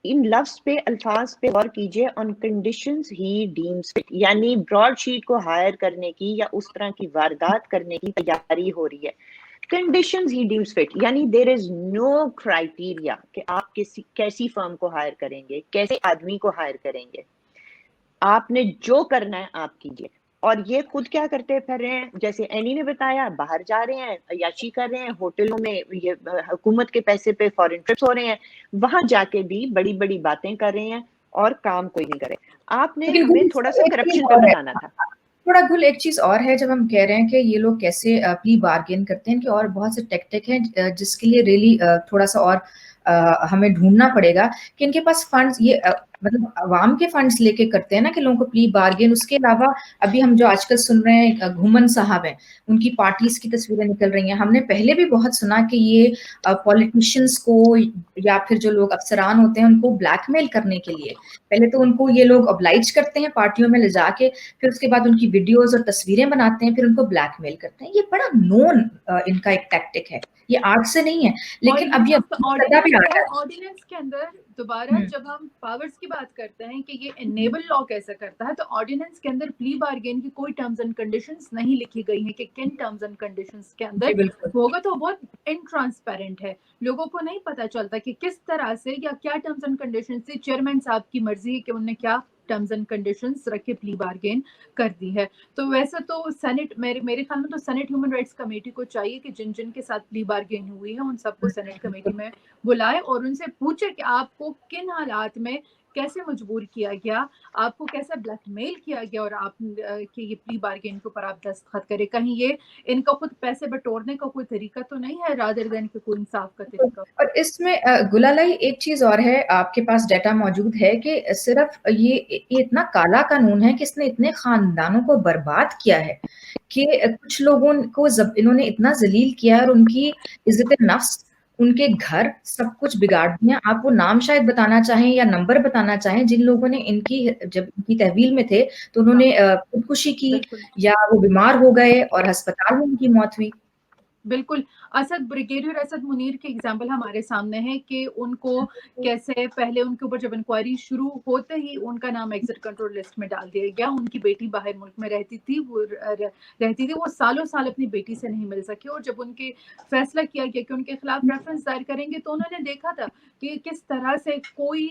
इन लफ्ज पे, अल्फाज पे गौर कीजिए, on conditions he deems fit, यानी ब्रॉड शीट को हायर करने की या उस तरह की वारदात करने की तैयारी हो रही है. कंडीशंस ही डीम्स फिट, यानी देयर इज नो क्राइटेरिया कि आप कैसी फर्म को हायर करेंगे, कैसे आदमी को हायर करेंगे. आपने जो करना है आप कीजिए. और ये खुद क्या करते फिर रहे हैं, जैसे एनी ने बताया, बाहर जा रहे हैं, अय्याशी कर रहे हैं, होटलों में ये हुकूमत के पैसे पे फॉरेन ट्रिप्स हो रहे हैं, वहां जाके भी बड़ी बड़ी बातें कर रहे हैं और काम कोई नहीं करे. आपने हमें थोड़ा सा करप्शन पे बताना था. थोड़ा गुल एक चीज और है, जब हम कह रहे हैं कि ये लोग कैसे प्ली बार्गेन करते हैं, कि और बहुत से टेक्टिक हैं जिसके लिए रियली थोड़ा सा और हमें ढूंढना पड़ेगा कि इनके पास फंड्स, ये मतलब अवाम के फंड्स लेके करते हैं ना कि लोगों को प्ली बार्गेन. उसके अलावा अभी हम जो आजकल सुन रहे हैं, घुमन साहब हैं, उनकी पार्टीज की तस्वीरें निकल रही हैं. हमने पहले भी बहुत सुना कि ये पॉलिटिशियंस को या फिर जो लोग अफसरान होते हैं उनको ब्लैकमेल करने के लिए पहले तो उनको ये लोग ऑब्लाइज करते हैं पार्टियों में ले जाके, फिर उसके बाद उनकी वीडियोस और तस्वीरें बनाते हैं, फिर उनको ब्लैकमेल करते हैं. ये बड़ा नोन इनका एक टैक्टिक है, ये आज से नहीं है. लेकिन अब ये ऑर्डिनेंस के अंदर दोबारा जब हम पावर्स की बात करते हैं कि ये एनेबल लॉ कैसे करता है, तो ऑर्डिनेंस के अंदर प्ली बार्गेन की कोई टर्म्स एंड कंडीशंस नहीं लिखी गई है कि किन टर्म्स एंड कंडीशंस के अंदर होगा. तो बहुत इनट्रांसपेरेंट है, लोगों को नहीं पता चलता कि किस तरह से या क्या टर्म्स एंड कंडीशंस से चेयरमैन साहब की मर्जी है कि उन्होंने क्या टर्म्स एंड कंडीशंस रख के प्ली बार्गेन कर दी है. तो वैसे तो सेनेट, मेरे ख्याल में तो सेनेट ह्यूमन राइट्स कमेटी को चाहिए कि जिन जिन के साथ प्ली बार्गेन हुई है उन सबको सेनेट कमेटी में बुलाए और उनसे पूछे कि आपको किन हालात में कैसे मजबूर किया गया, आपको कैसे ब्लैकमेल किया गया और आप कि ये प्ली बार्गेन के ऊपर आप दस्तखत करें. कहीं ये इनका खुद पैसे बटोरने का कोई तरीका तो नहीं है रादर देन कि कोई इंसाफ का तरीका. और इसमें गुलालाई एक चीज और है, आपके पास डाटा मौजूद है कि सिर्फ ये इतना काला कानून है कि इसने इतने खानदानों को बर्बाद किया है कि कुछ लोगों को इन्होंने इतना जलील किया है और उनकी इज्जत नफ्स, उनके घर, सब कुछ बिगाड़ दिया. आप वो नाम शायद बताना चाहें या नंबर बताना चाहें जिन लोगों ने इनकी, जब इनकी तहवील में थे तो उन्होंने खुदकुशी की या वो बीमार हो गए और अस्पताल में उनकी मौत हुई. बिल्कुल. असद, ब्रिगेडियर असद मुनीर के एग्जाम्पल हमारे सामने है कि उनको कैसे पहले उनके ऊपर जब इंक्वायरी शुरू होते ही उनका नाम एग्जिट कंट्रोल लिस्ट में डाल दिया गया. उनकी बेटी बाहर मुल्क में रहती थी, वो सालों साल अपनी बेटी से नहीं मिल सके और जब उनके फैसला किया गया कि उनके खिलाफ रेफरेंस दायर करेंगे तो उन्होंने देखा था कि किस तरह से कोई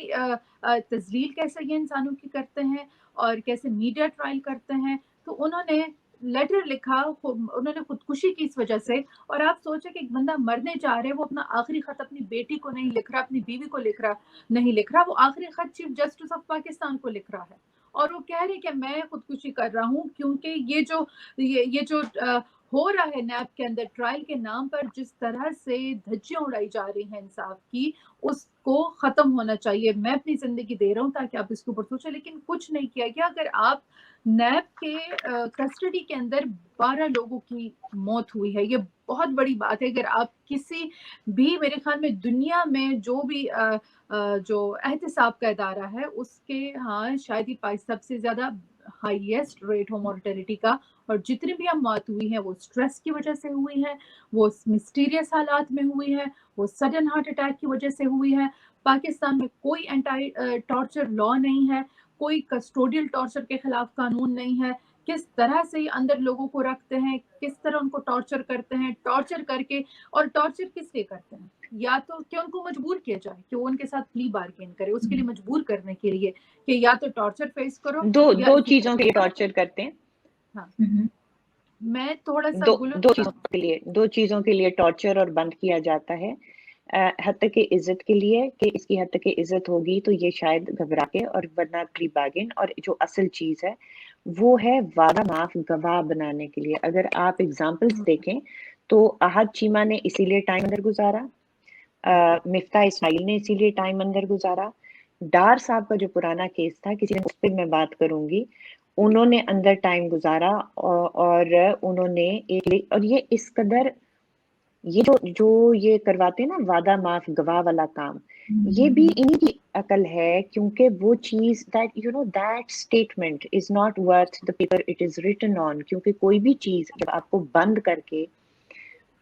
तजलील कैसे ये इंसानों की करते हैं और कैसे मीडिया ट्रायल करते हैं. तो उन्होंने लेटर लिखा, उन्होंने खुदकुशी की इस वजह से. और आप सोचे कि एक बंदा मरने जा रहे, वो अपना आखिरी खत अपनी बेटी को नहीं लिख रहा, अपनी बीवी को नहीं लिख रहा, वो आखिरी खत चीफ जस्टिस ऑफ पाकिस्तान को लिख रहा है और वो कह रहे कि मैं खुदकुशी कर रहा हूँ क्योंकि ये जो हो रहा है नैब के अंदर ट्रायल के नाम पर, जिस तरह से धज्जियां उड़ाई जा रही हैं इंसाफ की, उसको खत्म होना चाहिए. मैं अपनी जिंदगी दे रहा हूँ ताकि आप इसके ऊपर सोचें, लेकिन कुछ नहीं किया गया. अगर आप नैब के कस्टडी के अंदर 12 लोगों की मौत हुई है, ये बहुत बड़ी बात है. अगर आप किसी भी, मेरे ख्याल में दुनिया में जो भी जो एहतसाब का इदारा है उसके, हाँ शायद ही सबसे ज्यादा हाईएस्ट रेट हो मोर्टेलिटी का, और जितनी भी हम मौत हुई है वो स्ट्रेस की वजह से हुई है, वो मिस्टीरियस हालात में हुई है, वो सडन हार्ट अटैक की वजह से हुई है. पाकिस्तान में कोई एंटी टॉर्चर लॉ नहीं है, कोई कस्टोडियल टॉर्चर के खिलाफ कानून नहीं है. किस तरह से अंदर लोगों को रखते हैं, किस तरह उनको टॉर्चर करते हैं, टॉर्चर करके. और टॉर्चर किस लिए करते हैं? या तो कि उनको मजबूर किया जाए कि वो उनके साथ प्ली बार्गेन करे, उसके लिए मजबूर करने के लिए कि या तो टॉर्चर फेस करो. दो चीजों के लिए टॉर्चर करते हैं. हाँ, मैं थोड़ा सा दो चीजों के लिए टॉर्चर और बंद किया जाता है. हद तक की इज्जत के लिए कि इसकी हद तक की इज्जत होगी तो ये शायद घबरा के, और वरना प्ली बार्गेन. और जो असल चीज है वो है वादा माफ गवाह बनाने के लिए. अगर आप एग्जाम्पल्स देखें तो अहद चीमा ने इसीलिए टाइम अंदर गुजारा, मिफ्ता इस्माइल ने इसीलिए टाइम अंदर गुजारा, डार साहब का जो पुराना केस था, किसी दिन उस पर मैं बात करूंगी, उन्होंने अंदर टाइम गुजारा. और उन्होंने और ये इस कदर, ये जो ये करवाते हैं ना वादा माफ गवाह वाला काम, ये भी इन्हीं की अकल है. क्योंकि वो चीज that statement is not worth the paper it is written on. क्योंकि कोई भी चीज जब आपको बंद करके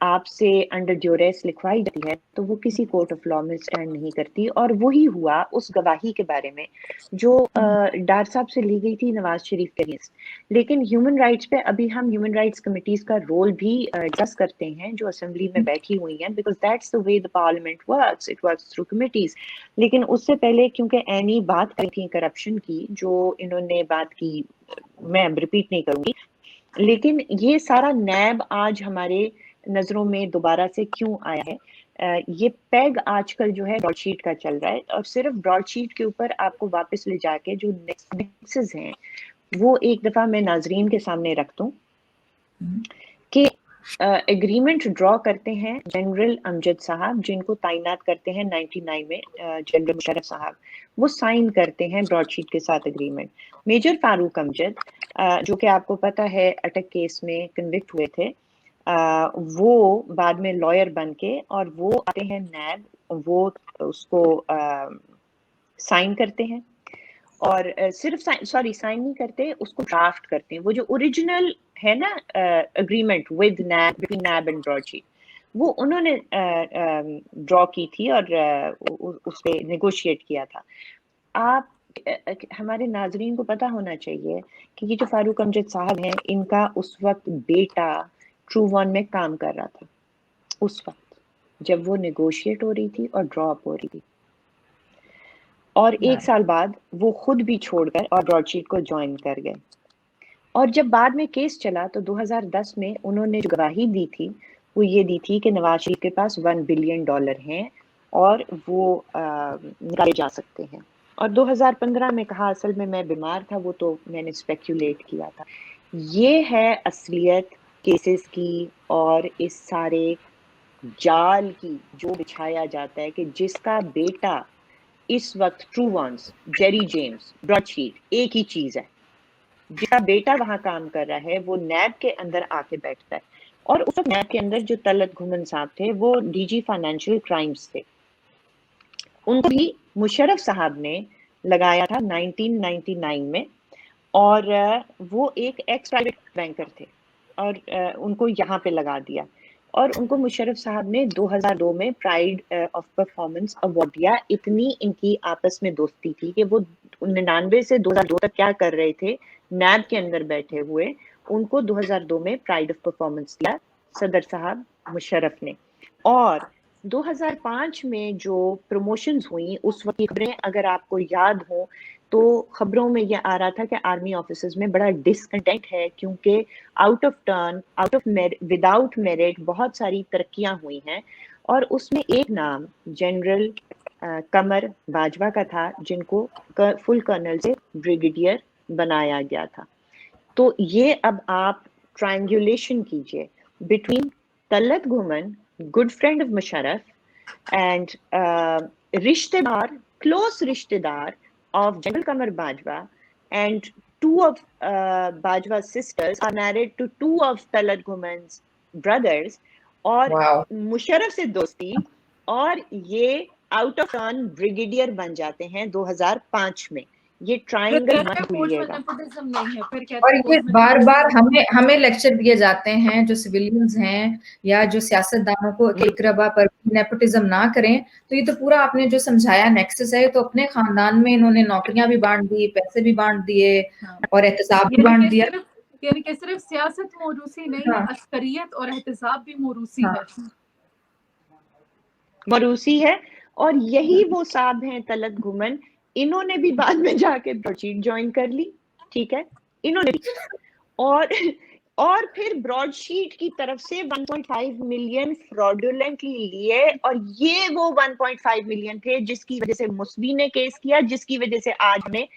आपसे अंडर ड्यूरेस लिखवाई जाती है तो वो किसी कोर्ट ऑफ लॉ में स्टैंड नहीं करती। और वही हुआ उस गवाही के बारे में जो डार साहब से ली गई थी नवाज शरीफ के अगेंस्ट। लेकिन ह्यूमन राइट्स पे अभी हम ह्यूमन राइट्स कमिटीज का रोल भी डिस्कस करते हैं जो असेंबली में बैठी हुई हैं, because that's the way the parliament works, it works through committees. लेकिन उससे पहले क्योंकि एनी बात करी थी करप्शन की जो इन्होंने बात की, मैं अब रिपीट नहीं करूंगी, लेकिन ये सारा नैब आज हमारे नजरों में दोबारा से क्यों आया है? ये पैग आजकल जो है ब्रॉडशीट का चल रहा है, और सिर्फ ब्रॉडशीट के ऊपर आपको वापस ले जाके जो नेक्सेस हैं वो एक दफा मैं नाजरीन के सामने रख दूं कि एग्रीमेंट ड्रॉ करते हैं जनरल अमजद साहब, जिनको तैनात करते हैं 99 में जनरल मुशर्रफ साहब, वो साइन करते हैं ब्रॉडशीट के साथ एग्रीमेंट। मेजर फारूक अमजद जो कि आपको पता है अटक केस में कन्विक्ट हुए थे, वो बाद में लॉयर बन के और वो आते हैं नैब, वो उसको साइन करते हैं और सिर्फ साइन नहीं करते, उसको ड्राफ्ट करते हैं। वो जो ओरिजिनल है ना agreement with NAB, between NAB and Broadsheet, वो उन्होंने ड्रॉ की थी और उस पे नेगोशिएट किया था। आप हमारे नाजरीन को पता होना चाहिए कि ये जो फारूक अमजद साहब हैं, इनका उस वक्त बेटा ट्रू वन में काम कर रहा था, उस वक्त जब वो नेगोशिएट हो रही थी और ड्रॉ अप हो रही थी। और एक साल बाद वो खुद भी छोड़कर और ब्रॉडशीट को ज्वाइन कर गए। और जब बाद में केस चला तो 2010 में उन्होंने जो गवाही दी थी वो ये दी थी कि नवाज शरीफ के पास $1 बिलियन हैं और वो निकाले जा सकते हैं। और 2015 में कहा असल में मैं बीमार था, वो तो मैंने स्पेक्यूलेट किया था। ये है असलियत केसेस की और इस सारे जाल की जो बिछाया जाता है कि जिसका बेटा इस वक्त ट्रू वंस, जेरी जेम्स, ब्रॉडशीट एक ही चीज है, जिसका बेटा वहां काम कर रहा है वो नैब के अंदर आके बैठता है। और उस वक्त नैब के अंदर जो तलत घुमन साहब थे वो डीजी फाइनेंशियल क्राइम्स थे, उनको भी मुशर्रफ साहब ने लगाया था 1999 में, और वो एक एक्स प्राइवेट बैंकर थे और उनको यहाँ पे लगा दिया। और उनको मुशर्रफ साहब ने 2002 में प्राइड ऑफ परफॉर्मेंस अवार्ड दिया। इतनी इनकी आपस में दोस्ती थी कि वो 99 से 2002 तक क्या कर रहे थे, नैब के अंदर बैठे हुए, उनको 2002 में प्राइड ऑफ परफॉर्मेंस दिया सदर साहब मुशर्रफ ने। और 2005 में जो प्रमोशंस हुई उस वक्त की खबरें अगर आपको याद हो तो खबरों में यह आ रहा था कि आर्मी ऑफिसर्स में बड़ा डिसकंटेंट है क्योंकि out of turn, out of without merit बहुत सारी तरक्कियां हुई हैं। और उसमें एक नाम जनरल कमर बाजवा का था, जिनको फुल कर्नल से ब्रिगेडियर बनाया गया था। तो ये अब आप ट्रायंगुलेशन कीजिए बिटवीन तलत घुमन, good friend of Musharraf, and रिश्तेदार, क्लोज रिश्तेदार of General Qamar Bajwa, and two of Bajwa's sisters are married to two of Talat Ghuman's brothers, और मुशर्रफ से दोस्ती, और ये आउट ऑफ टर्न ब्रिगेडियर बन जाते हैं 2005 में। ये ट्रायंगल मत भूलिएगा। और ये बार बार हमें लेक्चर दिए जाते हैं जो सिविलियंस हैं या जो सियासतदानों को इकरबा पर नेपोटिज्म ना करें। तो ये तो पूरा आपने जो समझाया नेक्सस है, तो अपने खानदान में इन्होंने नौकरियां भी बांट दी, पैसे भी बांट दिए और एहतसाब भी बांट दिया। यानी कि सिर्फ सियासत मोरूसी नहीं है, अस्करियत और एहतसाब भी मोरूसी है, मोरूसी है। और यही वो साहब हैं तलत घुमन, इन्होंने भी बाद में जाके ब्रॉडशीट ज्वाइन कर ली, ठीक है, इन्होंने भी। और फिर ब्रॉडशीट की तरफ से 1.5 मिलियन फ्रॉडुलेंटली लिए, और ये वो 1.5 मिलियन थे जिसकी वजह से मुस्वी ने केस किया, जिसकी वजह से आज हमें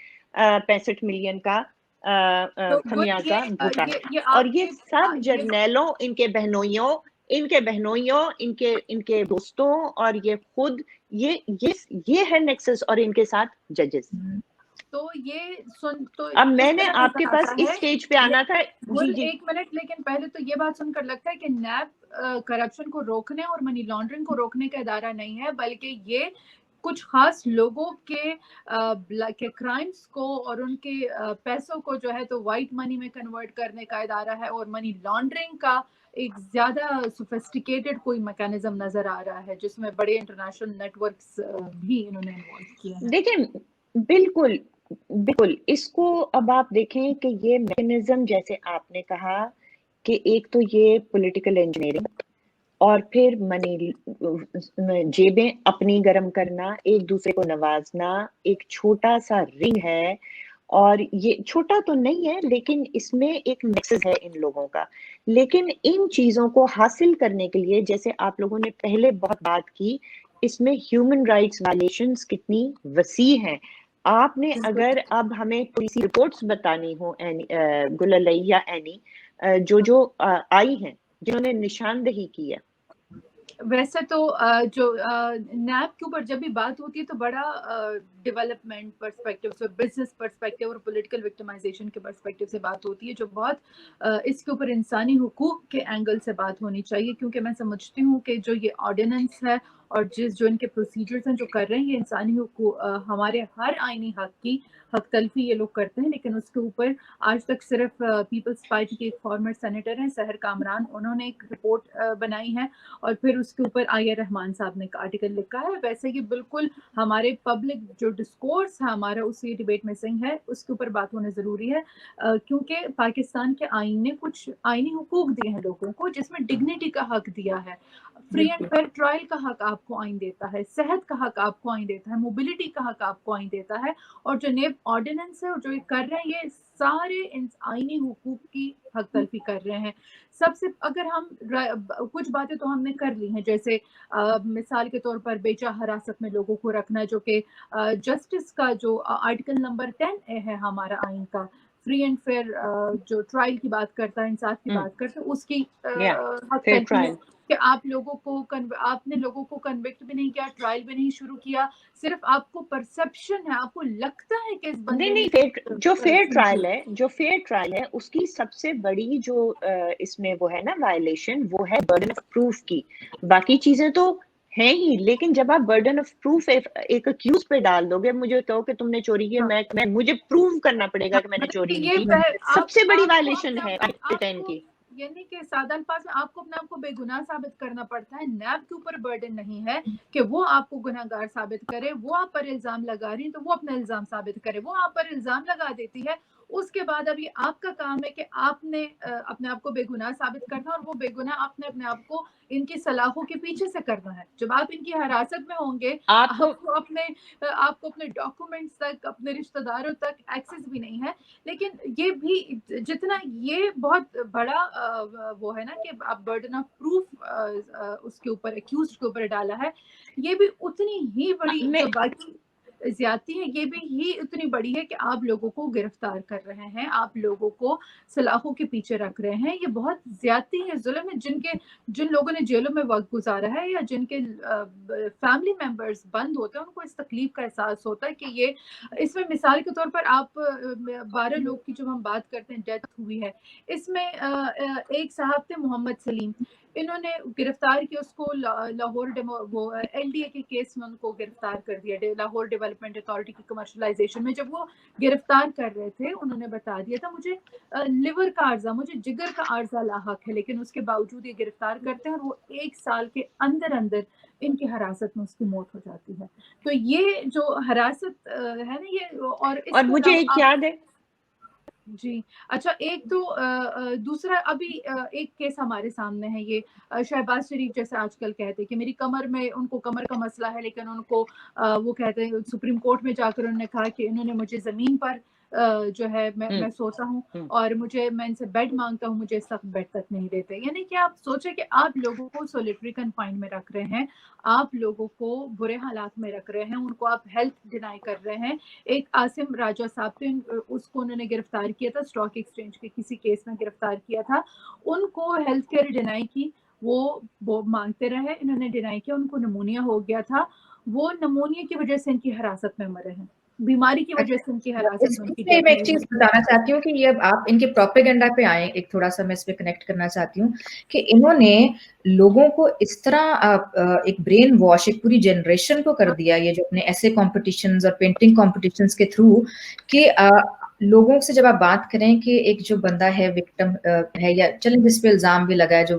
65 मिलियन का खमियाजा भुगतना। और ये सब जर्नैलों, इनके बहनोइयों, इनके दोस्तों, और ये खुद ये है नेक्सस, और इनके साथ जजेस। तो ये सुन, तो अब मैंने आपके पास इस स्टेज पे आना था जी। एक मिनट, लेकिन पहले तो ये बात सुनकर लगता है कि नैब करप्शन को रोकने और मनी लॉन्ड्रिंग को रोकने का इदारा नहीं है, बल्कि ये कुछ खास लोगों के क्राइम्स को और उनके पैसों को जो है तो वाइट मनी में कन्वर्ट करने का इदारा है, और मनी लॉन्ड्रिंग का एक ज्यादा सोफिस्टिकेटेड कोई मैकेनिज्म नजर आ रहा है जिसमें बड़े इंटरनेशनल नेटवर्क्स भी इन्होंने इन्वॉल्व किए हैं। देखिए, बिल्कुल बिल्कुल, इसको अब आप देखें कि ये मैकेनिज्म, जैसे आपने कहा कि एक तो ये पॉलिटिकल इंजीनियरिंग, और फिर मनी, जेबें अपनी गरम करना, एक दूसरे को नवाजना, एक छोटा सा रिंग है, और ये छोटा तो नहीं है लेकिन इसमें एक नेक्सस है इन लोगों का। लेकिन इन चीजों को हासिल करने के लिए, जैसे आप लोगों ने पहले बहुत बात की, इसमें ह्यूमन राइट्स वायलेशंस कितनी वसी हैं। आपने अगर अब हमें थोड़ी सी रिपोर्ट्स बतानी हो गुललई या एनी, जो आई हैं, जिन्होंने निशानदही की है। वैसे तो जो नैब के ऊपर जब भी बात होती है तो बड़ा डेवलपमेंट पर्सपेक्टिव से, बिजनेस पर्सपेक्टिव और पॉलिटिकल विक्टिमाइजेशन के पर्सपेक्टिव से बात होती है, जो बहुत इसके ऊपर इंसानी हुकूक के एंगल से बात होनी चाहिए, क्योंकि मैं समझती हूँ कि जो ये ऑर्डिनेंस है और जो इनके प्रोसीजर्स हैं जो कर रहे हैं, ये इंसानी हुकूक, हमारे हर आईनी हक की हक तलफी ये लोग करते हैं। लेकिन उसके ऊपर आज तक सिर्फ पीपल्स पार्टी के एक फॉर्मर सेनेटर हैं सहर कामरान, उन्होंने एक रिपोर्ट बनाई है और फिर उसके ऊपर आया रहमान साहब ने एक आर्टिकल लिखा है। वैसे ये बिल्कुल हमारे पब्लिक जो डिस्कोर्स है हमारा, उसी डिबेट में सिंह है, उसके ऊपर बात होना ज़रूरी है, क्योंकि पाकिस्तान के आइन ने कुछ आइनी हुकूक दिए हैं लोगों को, जिसमें डिग्निटी का हक दिया है, फ्री एंड फेयर ट्रायल का हक आपको आइन देता है, सेहत का हक आपको आइन देता है, मोबिलिटी का हक आपको आइन देता है, और जो नेब ऑर्डिनेंस है और जो ये कर रहे हैं, ये सारे आइनी हुकूक की हक तलफी कर रहे हैं। सबसे अगर हम कुछ बातें तो हमने कर ली हैं, जैसे मिसाल के तौर पर बेचा हिरासत में लोगों को रखना, जो कि जस्टिस का जो आर्टिकल नंबर 10 है हमारा आइन का, फ्री एंड फेयर जो ट्रायल की बात करता है, इंसाफ की बात करता है, उसकी हक तलफी है कि आप लोगों को आपने लोगों को कन्विक्ट भी नहीं किया, ट्रायल भी नहीं शुरू किया, सिर्फ आपको परसेप्शन है, आपको लगता है कि इस बंदे नहीं, जो फेयर ट्रायल है उसकी सबसे बड़ी जो इसमें वो है ना वायलेशन, वो है बर्डन ऑफ प्रूफ की। बाकी चीजें तो हैं ही, लेकिन जब आप बर्डन ऑफ प्रूफ एक अक्यूज पे डाल दोगे, मुझे कहो कि तुमने चोरी की, मैं मुझे प्रूव करना पड़ेगा कि मैंने चोरी नहीं की, सबसे बड़ी वायलेशन है आर्टिकल 10 की। यानी कि सादा अल्फाज में आपको अपने आप को बेगुनाह साबित करना पड़ता है। नैब के ऊपर बर्डन नहीं है कि वो आपको गुनहगार साबित करे, वो आप पर इल्जाम लगा रही है तो वो अपना इल्जाम साबित करे, वो आप पर इल्जाम लगा देती है, उसके बाद अब ये आपका काम है कि आपने अपने आप को बेगुनाह साबित करना, और वो बेगुनाह आपने अपने आप को इनकी सलाखों के पीछे से करना है। जब आप इनकी हिरासत में होंगे, आपको अपने डॉक्यूमेंट्स तक, अपने रिश्तेदारों तक एक्सेस भी नहीं है। लेकिन ये भी, जितना ये बहुत बड़ा वो है ना कि आप बर्डन ऑफ प्रूफ उसके ऊपर, एक्यूज्ड के ऊपर डाला है, ये भी उतनी ही बड़ी जो बाकी ज्यादती है, ये भी ही उतनी बड़ी है कि आप लोगों को गिरफ्तार कर रहे हैं, आप लोगों को सलाखों के पीछे रख रहे हैं। ये बहुत ज्यादती है, जुल्म है। जिन लोगों ने जेलों में वक्त गुजारा है या जिनके फैमिली मेंबर्स बंद होते हैं, उनको इस तकलीफ का एहसास होता है कि ये, इसमें मिसाल के तौर पर आप 12 लोग की जब हम बात करते हैं डेथ हुई है, इसमें एक साहब थे मोहम्मद सलीम, इन्होंने गिरफ्तार किया उसको, लाहौर वो LDA के केस में उनको गिरफ्तार कर दिया, लाहौर डेवलपमेंट अथॉरिटी की कमर्शलाइजेशन में। जब वो गिरफ्तार कर रहे थे, उन्होंने बता दिया था मुझे लिवर का आर्जा, मुझे जिगर का आर्जा लाहक है, लेकिन उसके बावजूद ये गिरफ्तार करते हैं और वो 1 साल के अंदर अंदर इनकी हिरासत में उसकी मौत हो जाती है। तो ये जो हिरासत है ना, ये और मुझे एक याद है जी। अच्छा, एक तो दूसरा अभी एक केस हमारे सामने है, ये शहबाज शरीफ जैसे आजकल कहते हैं कि मेरी कमर में, उनको कमर का मसला है, लेकिन उनको वो कहते हैं सुप्रीम कोर्ट में जाकर उन्होंने कहा कि इन्होंने मुझे जमीन पर जो है मैं सोता हूँ और मैं इनसे बेड मांगता हूँ, मुझे सख्त बेड तक नहीं देते। यानी कि आप सोचे कि आप लोगों को सोलिटरी कन्फाइन में रख रहे हैं, आप लोगों को बुरे हालात में रख रहे हैं, उनको आप हेल्थ डिनाई कर रहे हैं। एक आसिम राजा साहब थे, उसको उन्होंने गिरफ्तार किया था, स्टॉक एक्सचेंज के किसी केस में गिरफ्तार किया था, उनको हेल्थ केयर डिनाई की, वो मांगते रहे, इन्होंने डिनाई किया, उनको नमूनिया हो गया था, वो नमूनिया की वजह से इनकी हिरासत में मरे हैं। बीमारी की वजह से उनकी हिरासत में उनकी इसमें मैं एक चीज बताना चाहती हूँ कि ये आप इनके प्रोपेगेंडा पे आए, एक थोड़ा सा मैं इस पे कनेक्ट करना चाहती हूँ कि इन्होंने लोगों को इस तरह एक ब्रेन वॉश, एक पूरी जनरेशन को कर दिया, ये जो अपने ऐसे कॉम्पिटिशन्स और पेंटिंग कॉम्पिटिशन्स के थ्रू, कि लोगों से जब आप बात करें कि एक जो बंदा है विक्टिम है, या चलें जिस पे इल्जाम भी लगा है, जो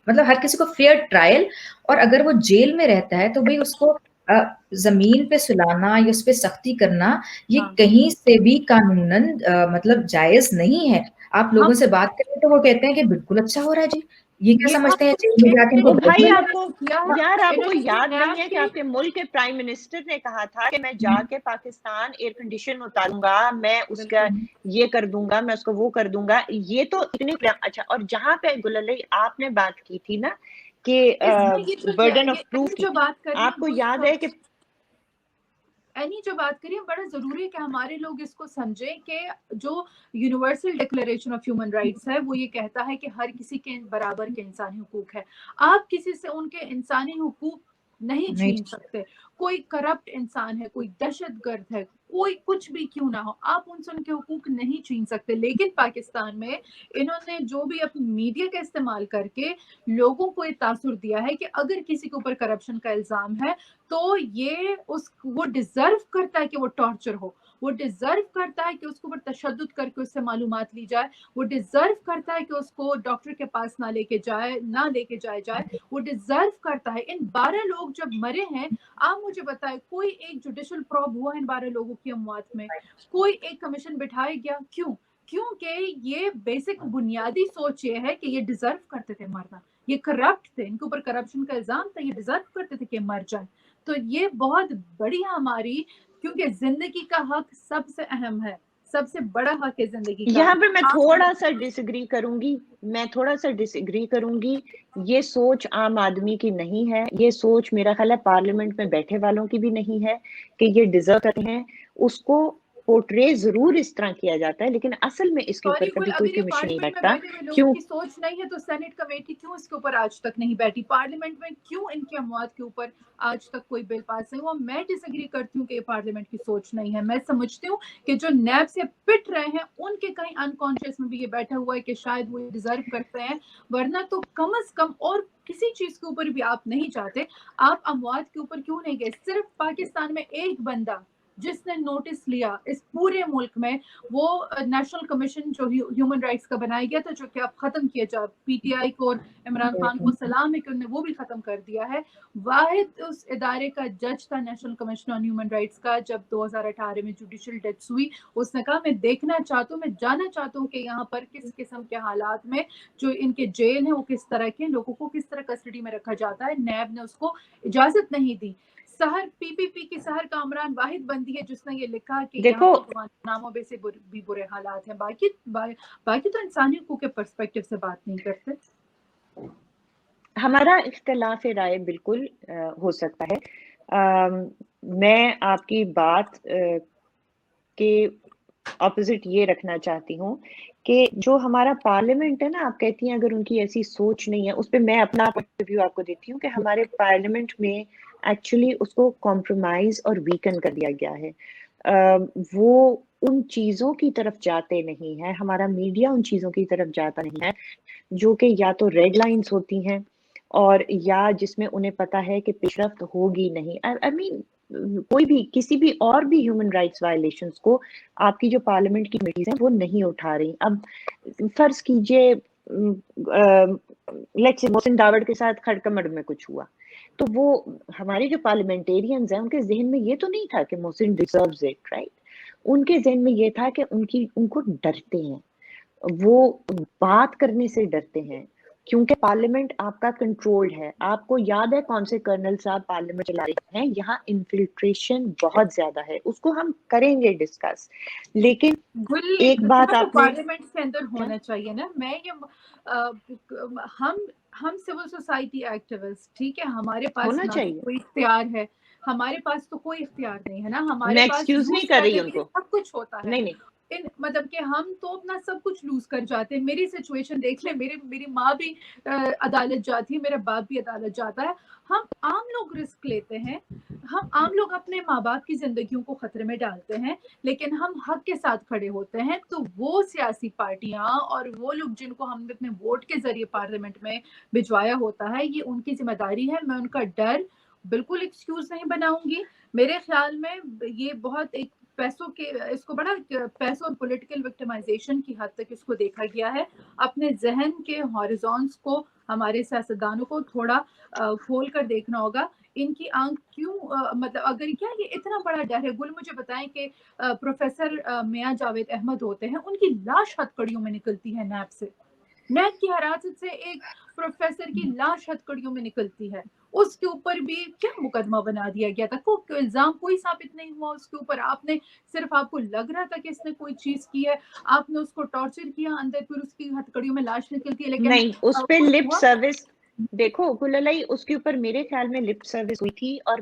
मतलब हर किसी को फेयर ट्रायल, और अगर वो जेल में रहता है तो भाई उसको जमीन पे सुलाना या उस पे सख्ती करना ये कहीं से भी कानूनन मतलब जायज नहीं है। आप लोगों से बात करें तो वो कहते हैं कि बिल्कुल अच्छा हो रहा है जी, ये क्या समझते हैं जेल में जाके तो भाई आपको यार आपको याद नहीं है कि आपके मुल्क के प्राइम मिनिस्टर ने कहा था कि मैं जाके पाकिस्तान एयर कंडीशन उतारूंगा, मैं उसका ये कर दूंगा, मैं उसको वो कर दूंगा, ये तो इतने अच्छा। और जहां पे गुलली आपने बात की थी ना कि बर्डन ऑफ प्रूफ की, आपको याद है कि एनी जो बात करिए, बड़ा जरूरी है कि हमारे लोग इसको समझें कि जो universal declaration of human rights है वो ये कहता है कि हर किसी के बराबर के इंसानी हुकूक है। आप किसी से उनके इंसानी हुकूक नहीं छीन सकते। कोई करप्ट इंसान है, कोई दहशतगर्द है, कोई कुछ भी क्यों ना हो, आप उनसे उनके हुकूक नहीं छीन सकते। लेकिन पाकिस्तान में इन्होंने जो भी अपनी मीडिया का इस्तेमाल करके लोगों को ये तासुर दिया है कि अगर किसी के ऊपर करप्शन का इल्जाम है तो ये वो डिजर्व करता है कि वो टॉर्चर हो, वो डिजर्व करता है कि उसके ऊपर तशद्दुद करके उससे मालूमात ली जाए, वो डिजर्व करता है कि उसको डॉक्टर के पास ना लेके जाए, वो डिजर्व करता है। इन 12 लोग जब मरे हैं, आप मुझे बताएं कोई एक जुडिशल प्रॉब हुआ इन 12 लोगों की अमवात में? कोई एक कमीशन बिठाया गया? क्यों? क्योंकि ये बेसिक बुनियादी सोच ये है कि ये डिजर्व करते थे मरना, ये करप्ट थे, इनके ऊपर करप्शन का इल्जाम था, ये डिजर्व करते थे कि मर जाए। तो ये बहुत बड़ी हमारी, क्योंकि जिंदगी का हक सबसे अहम है, सबसे बड़ा हक है जिंदगी का। यहाँ पर मैं थोड़ा सा डिसएग्री करूंगी, ये सोच आम आदमी की नहीं है, ये सोच मेरा ख्याल है पार्लियामेंट में बैठे वालों की भी नहीं है कि ये डिजर्व करते हैं। उसको पोर्ट्रे जरूर इस तरह किया जाता है, लेकिन असल में इसके ऊपर कभी कोई कमीशन नहीं बैठता। क्यों की सोच नहीं है तो सेनेट कमेटी क्यों इसके ऊपर आज तक नहीं बैठी? पार्लियामेंट में क्यों इनकी अमवात के ऊपर आज तक कोई बिल पास नहीं हुआ? मैं डिसएग्री करती हूँ कि ये पार्लियामेंट की सोच नहीं है। मैं समझती हूँ कि जो नैब से पिट रहे हैं उनके कहीं अनकॉन्शियस में भी ये बैठा हुआ है कि शायद वो डिजर्व करते हैं, वरना तो कम से कम और किसी चीज के ऊपर भी आप नहीं चाहते। आप अमवात के ऊपर क्यों नहीं गए? सिर्फ पाकिस्तान में एक बंदा जिसने नोटिस लिया इस पूरे मुल्क में, वो नेशनल कमीशन जो ह्यूमन राइट्स का बनाया गया था, जो कि अब खत्म किया जा, पीटीआई को और इमरान खान को सलाम है कि उन्होंने वो भी खत्म कर दिया है। वाहिद उस इदारे का जज था national commission on human rights का, जब 2018 में जुडिशियल डेथ्स हुई, उसने कहा मैं देखना चाहता हूँ, मैं जानना चाहता हूँ कि यहाँ पर किस किस्म के हालात में जो इनके जेल है वो किस तरह के, लोगों को किस तरह कस्टडी में रखा जाता है। नैब ने उसको इजाजत नहीं दी। सहर पीपीपी की सहर कामरान वाहिद बंदी है जिसने ये लिखा कि देखो नामों में से भी बुरे हालात हैं। बाकी तो इंसानी हकूक के पर्सपेक्टिव से बात नहीं करते। हमारा इख्तिलाफ राय बिल्कुल हो सकता है। मैं आपकी बात के ऑपोजिट ये रखना चाहती हूँ कि जो हमारा पार्लियामेंट है ना, आप कहती हैं अगर उनकी ऐसी सोच नहीं है, उस पर मैं अपना पॉइंट ऑफ व्यू आपको देती हूँ कि हमारे पार्लियामेंट में एक्चुअली उसको कॉम्प्रोमाइज और वीकन कर दिया गया है। वो उन चीज़ों की तरफ जाते नहीं है, हमारा मीडिया उन चीज़ों की तरफ जाता नहीं है जो कि या तो रेड लाइंस होती हैं और या जिसमें उन्हें पता है कि पेशरफ्त होगी नहीं। आई मीन कोई भी किसी भी और भी ह्यूमन राइट्स वायलेशंस को आपकी जो पार्लियामेंट की कमेटीज हैं वो नहीं उठा रही। अब फर्ज कीजिए लेट्स से मोहसिन दावड़ के साथ खड़कमड़ में कुछ हुआ, तो वो हमारे जो पार्लियामेंटेरियंस हैं उनके जहन में ये तो नहीं था कि मोहसिन डिजर्व्स इट, राइट? उनके जहन में ये था कि उनको डरते हैं, वो बात करने से डरते हैं क्योंकि पार्लियामेंट आपका कंट्रोल्ड है। आपको याद है कौन से कर्नल साहब पार्लियामेंट चला रहे हैं? यहाँ इन्फिल्ट्रेशन बहुत ज्यादा है, उसको हम करेंगे डिस्कस, लेकिन एक बात तो आपने पार्लियामेंट के अंदर होना चाहिए ना। मैं ये हम सिविल सोसाइटी एक्टिविस्ट, ठीक है, हमारे पास होना ना चाहिए। कोई इख्तियार है, हमारे पास तो कोई इख्तियार नहीं है ना, हमारे मैं पास एक्सक्यूज नहीं कर रही उनको, सब कुछ होता है। नहीं इन मतलब कि हम तो अपना सब कुछ लूज कर जाते हैं। मेरी सिचुएशन देख ले, मेरी माँ भी अदालत जाती है, मेरा बाप भी अदालत जाता है। हम आम लोग रिस्क लेते हैं, हम आम लोग अपने माँ बाप की जिंदगियों को खतरे में डालते हैं, लेकिन हम हक के साथ खड़े होते हैं। तो वो सियासी पार्टियां और वो लोग जिनको हमने अपने वोट के जरिए पार्लियामेंट में भिजवाया होता है, ये उनकी जिम्मेदारी है। मैं उनका डर बिल्कुल एक्सक्यूज नहीं बनाऊंगी। मेरे ख्याल में ये बहुत एक पैसों के, इसको बड़ा पैसों और पॉलिटिकल विक्टिमाइजेशन की हद तक इसको देखा गया है। अपने जहन के हॉरिजॉन्स को हमारे सियासतदानों को थोड़ा खोल कर देखना होगा। इनकी आंख क्यों मतलब अगर क्या ये इतना बड़ा डर है। गुल मुझे बताएं कि प्रोफेसर मियां जावेद अहमद होते हैं, उनकी लाश हथकड़ियों में निकलती है नैब से। नैब की हिरासत से एक प्रोफेसर की लाश हथकड़ियों में निकलती है, उसके ऊपर भी क्या मुकदमा बना दिया गया था, कोई इल्जाम कोई साबित नहीं हुआ उसके ऊपर। आपने सिर्फ, आपको लग रहा था कि इसने कोई चीज की है, आपने उसको टॉर्चर किया अंदर, फिर उसकी हथकड़ियों में लाश निकलती है। लेकिन नहीं, उस पे लिप सर्विस, देखो गुललाई, उसके ऊपर मेरे ख्याल में लिप सर्विस हुई थी। और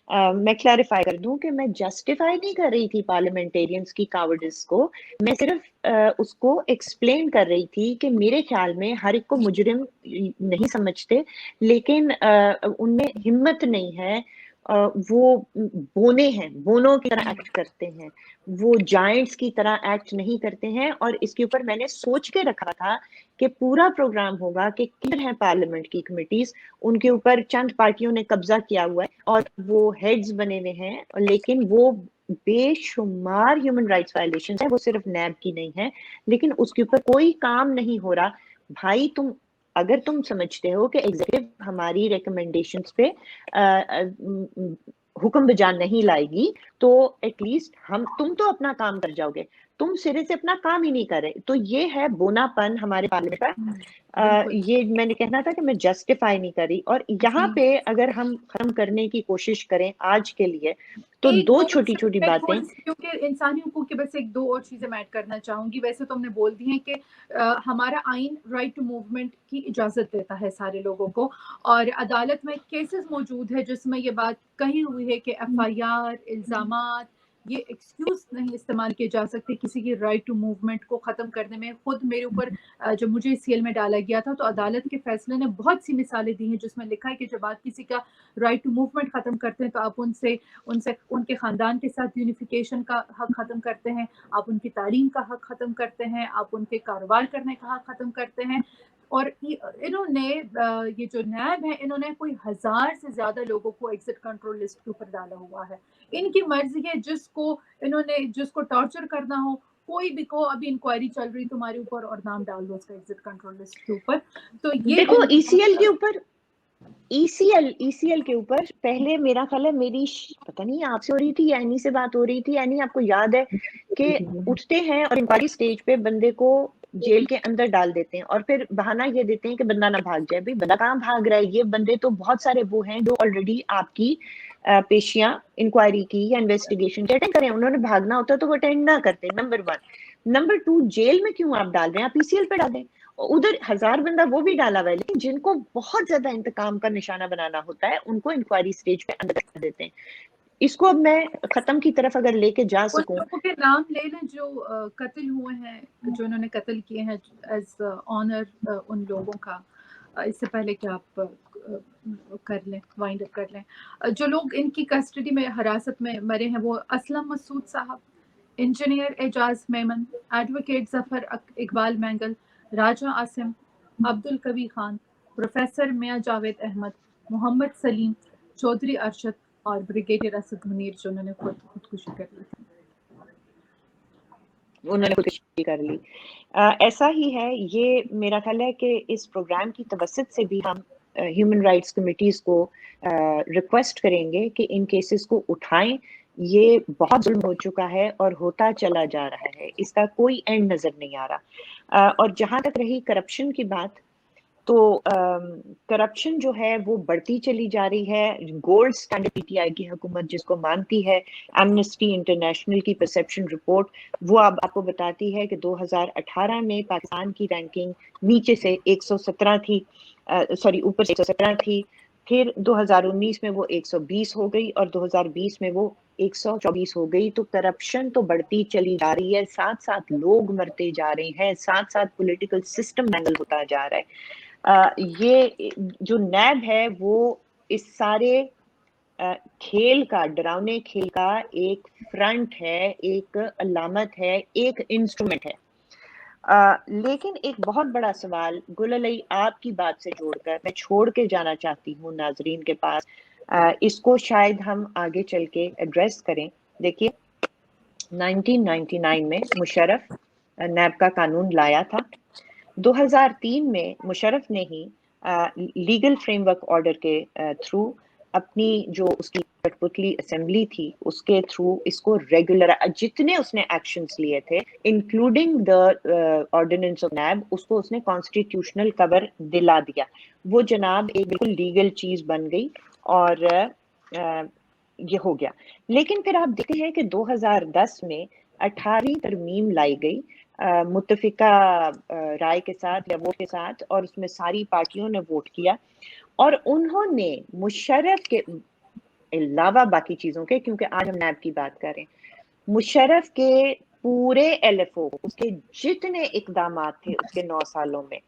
मैं क्लैरिफाई कर दूं कि मैं जस्टिफाई नहीं कर रही थी पार्लियामेंटेरियंस की कावर्डिस को। मैं सिर्फ उसको एक्सप्लेन कर रही थी कि मेरे ख्याल में हर एक को मुजरिम नहीं समझते, लेकिन उनमें हिम्मत नहीं है। वो बोने हैं, बोनों की तरह एक्ट करते हैं, वो जायंट्स की तरह एक्ट नहीं करते हैं। और इसके ऊपर मैंने सोच के रखा था कि पूरा प्रोग्राम होगा कि किधर है पार्लियामेंट की कमिटीज, उनके ऊपर चंद पार्टियों ने कब्जा किया हुआ है और वो हेड्स बने हुए हैं, लेकिन वो बेशुमार ह्यूमन राइट्स वायलेशंस है, वो सिर्फ नैब की नहीं है, लेकिन उसके ऊपर कोई काम नहीं हो रहा। भाई अगर तुम समझते हो कि एग्जीक्यूटिव हमारी रिकमेंडेशंस पे हुक्म बजान नहीं लाएगी, तो एटलीस्ट तुम तो अपना काम कर जाओगे। तुम सिरे से अपना काम ही नहीं कर रहे, तो ये है बोनापन हमारे पार्लियामेंट का। ये मैंने कहना था कि मैं जस्टिफाई नहीं करी। और यहाँ पे अगर हम खत्म करने की कोशिश करें आज के लिए, तो दो छोटी छोटी बातें, क्योंकि इंसानी हुकूक के बस एक दो और चीजें मैं ऐड करना चाहूंगी। वैसे तो हमने बोल दी है कि हमारा आइन राइट टू मूवमेंट की इजाजत देता है सारे लोगों को, और अदालत में केसेस मौजूद है जिसमें ये बात कही हुई है कि एफआईआर, इल्जामात, ये एक्सक्यूज नहीं इस्तेमाल किए जा सकते किसी की राइट टू मूवमेंट को ख़त्म करने में। खुद मेरे ऊपर जब मुझे सीएल में डाला गया था, तो अदालत के फैसले ने बहुत सी मिसालें दी हैं जिसमें लिखा है कि जब आप किसी का राइट टू मूवमेंट ख़त्म करते हैं तो आप उनसे उनके ख़ानदान के साथ यूनिफिकेशन का हक ख़त्म करते हैं, आप उनकी तालीम का हक ख़त्म करते हैं, आप उनके कारोबार करने का हक ख़त्म करते हैं। और इन्होंने ये जो नैब है, इन्होंने कोई 1000 से ज्यादा लोगों को एग्जिट कंट्रोल लिस्ट के ऊपर डाला हुआ है। इनकी मर्जी है जिसको टॉर्चर करना हो, कोई भी को, अभी इंक्वायरी चल रही तुम्हारे ऊपर और नाम डाल दो उसका एग्जिट कंट्रोल लिस्ट के ऊपर। तो ये देखो ईसीएल के ऊपर, ईसीएल के ऊपर पहले मेरा ख्याल है मेरी पता नहीं आपसे हो रही थी या एनी से बात हो रही थी, यानी आपको याद है कि उठते हैं और इंक्वायरी स्टेज पे बंदे को जेल के अंदर डाल देते हैं और फिर बहाना ये देते हैं कि बंदा ना भाग जाए। भाई बंदा कहाँ भाग रहा है? ये बंदे तो बहुत सारे वो हैं जो ऑलरेडी आपकी पेशियां इंक्वायरी की या इन्वेस्टिगेशन के अटेंड करें। उन्होंने भागना होता तो वो अटेंड ना करते, नंबर 1। नंबर 2, जेल में क्यों आप डाल रहे हैं? आप ईसीएल पे डाल दें। उधर 1000 बंदा वो भी डाला हुआ है, लेकिन जिनको बहुत ज्यादा इंतकाम का निशाना बनाना होता है उनको इंक्वायरी स्टेज पे अंदर कर देते हैं। इसको अब मैं खत्म की तरफ अगर लेके जा सकूं, लोगों के नाम ले लें जो कत्ल हुए हैं, जो उन्होंने कत्ल किए हैं, एज ऑनर उन लोगों का। इससे पहले कि आप कर लें, वाइंड अप कर लें, जो लोग इनकी कस्टडी में हिरासत में मरे हैं, वो Aslam Masood sahab, engineer Ejaz Memon, advocate Zafar Iqbal Mengal, Raja Asim, Abdul Kabir Khan, professor Mian Javed Ahmed, Mohammad Saleem, Chaudhry Arshad और ब्रिगेडियर असद मुनीर, जो उन्होंने खुदकुशी कर ली थी। उन्होंने खुदकुशी कर ली। ऐसा ही है। ये मेरा ख्याल है कि इस प्रोग्राम की तवसत से भी हम ह्यूमन राइट्स कमिटीज को रिक्वेस्ट करेंगे कि इन केसेस को उठाएं। ये बहुत जुल्म हो चुका है और होता चला जा रहा है, इसका कोई एंड नजर नहीं आ रहा। और जहां तक रही करप्शन की बात, तो करप्शन जो है वो बढ़ती चली जा रही है। गोल्ड स्टैंडर्ड पीटीआई की हुकूमत जिसको मानती है, एमनेस्टी इंटरनेशनल की परसेप्शन रिपोर्ट, वो अब आपको बताती है कि 2018 में पाकिस्तान की रैंकिंग नीचे से 117 थी, ऊपर से 117 थी, फिर 2019 में वो 120 हो गई और 2020 में वो 124 हो गई, तो करप्शन तो बढ़ती चली जा रही है, साथ साथ लोग मरते जा रहे हैं, साथ साथ पॉलिटिकल सिस्टम मैंगल होता जा रहा है। ये जो नैब है वो इस सारे खेल का, डरावने खेल का एक फ्रंट है, एक अलामत है, एक इंस्ट्रूमेंट है। लेकिन एक बहुत बड़ा सवाल गुल अली, आपकी बात से जोड़कर मैं छोड़ के जाना चाहती हूँ नाजरीन के पास, इसको शायद हम आगे चल के एड्रेस करें। देखिए 1999 में मुशर्रफ नैब का कानून लाया था, 2003 में मुशर्रफ ने ही लीगल फ्रेमवर्क ऑर्डर के थ्रू अपनी जो उसकी कठपुतली असेंबली थी उसके थ्रू इसको रेगुलर, जितने उसने एक्शंस लिए थे इंक्लूडिंग द ऑर्डिनेंस ऑफ नैब, उसको उसने कॉन्स्टिट्यूशनल कवर दिला दिया। वो जनाब एक बिल्कुल लीगल चीज बन गई और ये हो गया। लेकिन फिर आप देखते हैं कि 2010 में 18वीं तरमीम लाई गई मुत्तफिका राय के साथ या वोट के साथ, और उसमें सारी पार्टियों ने वोट किया और उन्होंने मुशर्रफ के अलावा बाकी चीजों के, क्योंकि आज हम नैब की बात कर रहे हैं, मुशर्रफ के पूरे एलएफओ, उसके जितने इकदाम थे उसके 9 सालों में,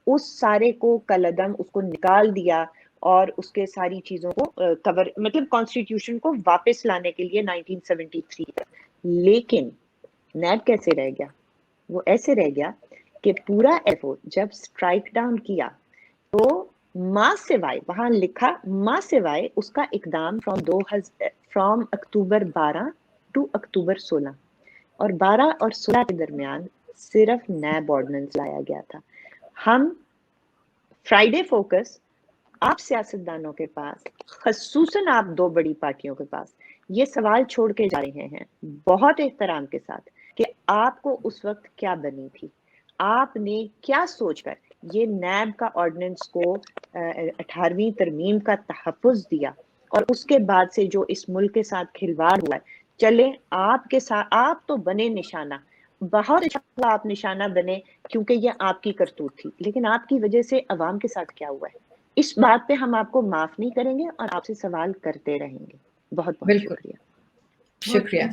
उस सारे को कलअदम उसको निकाल दिया और उसके सारी चीजों को कवर, मतलब कॉन्स्टिट्यूशन को वापस लाने के लिए 1973 तक। लेकिन नैब कैसे रह गया? वो ऐसे रह गया कि पूरा एफओ जब स्ट्राइक डाउन किया तो मां सिवाय, वहां लिखा मां सिवाय उसका इकदाम फ्रॉम अक्टूबर 12 टू अक्टूबर 16, और 12 और 16 के दरमियान सिर्फ नैब ऑर्डिनेंस लाया गया था। हम फ्राइडे फोकस आप सियासतदानों के पास, खसूसन आप दो बड़ी पार्टियों के पास ये सवाल छोड़ के जा रहे हैं बहुत एहतराम के साथ कि आपको उस वक्त क्या बनी थी, आपने क्या सोचकर ये नैब का ऑर्डिनेंस को 18वीं तरमीम का तहफ़्फ़ुज़ दिया, और उसके बाद से जो इस मुल्क के साथ खिलवाड़ हुआ है। चले आपके साथ, आप तो बने निशाना, बहुत अच्छा आप निशाना बने क्योंकि ये आपकी करतूत थी, लेकिन आपकी वजह से अवाम के साथ क्या हुआ है, इस बात पे हम आपको माफ नहीं करेंगे और आपसे सवाल करते रहेंगे। बहुत बहुत शुक्रिया।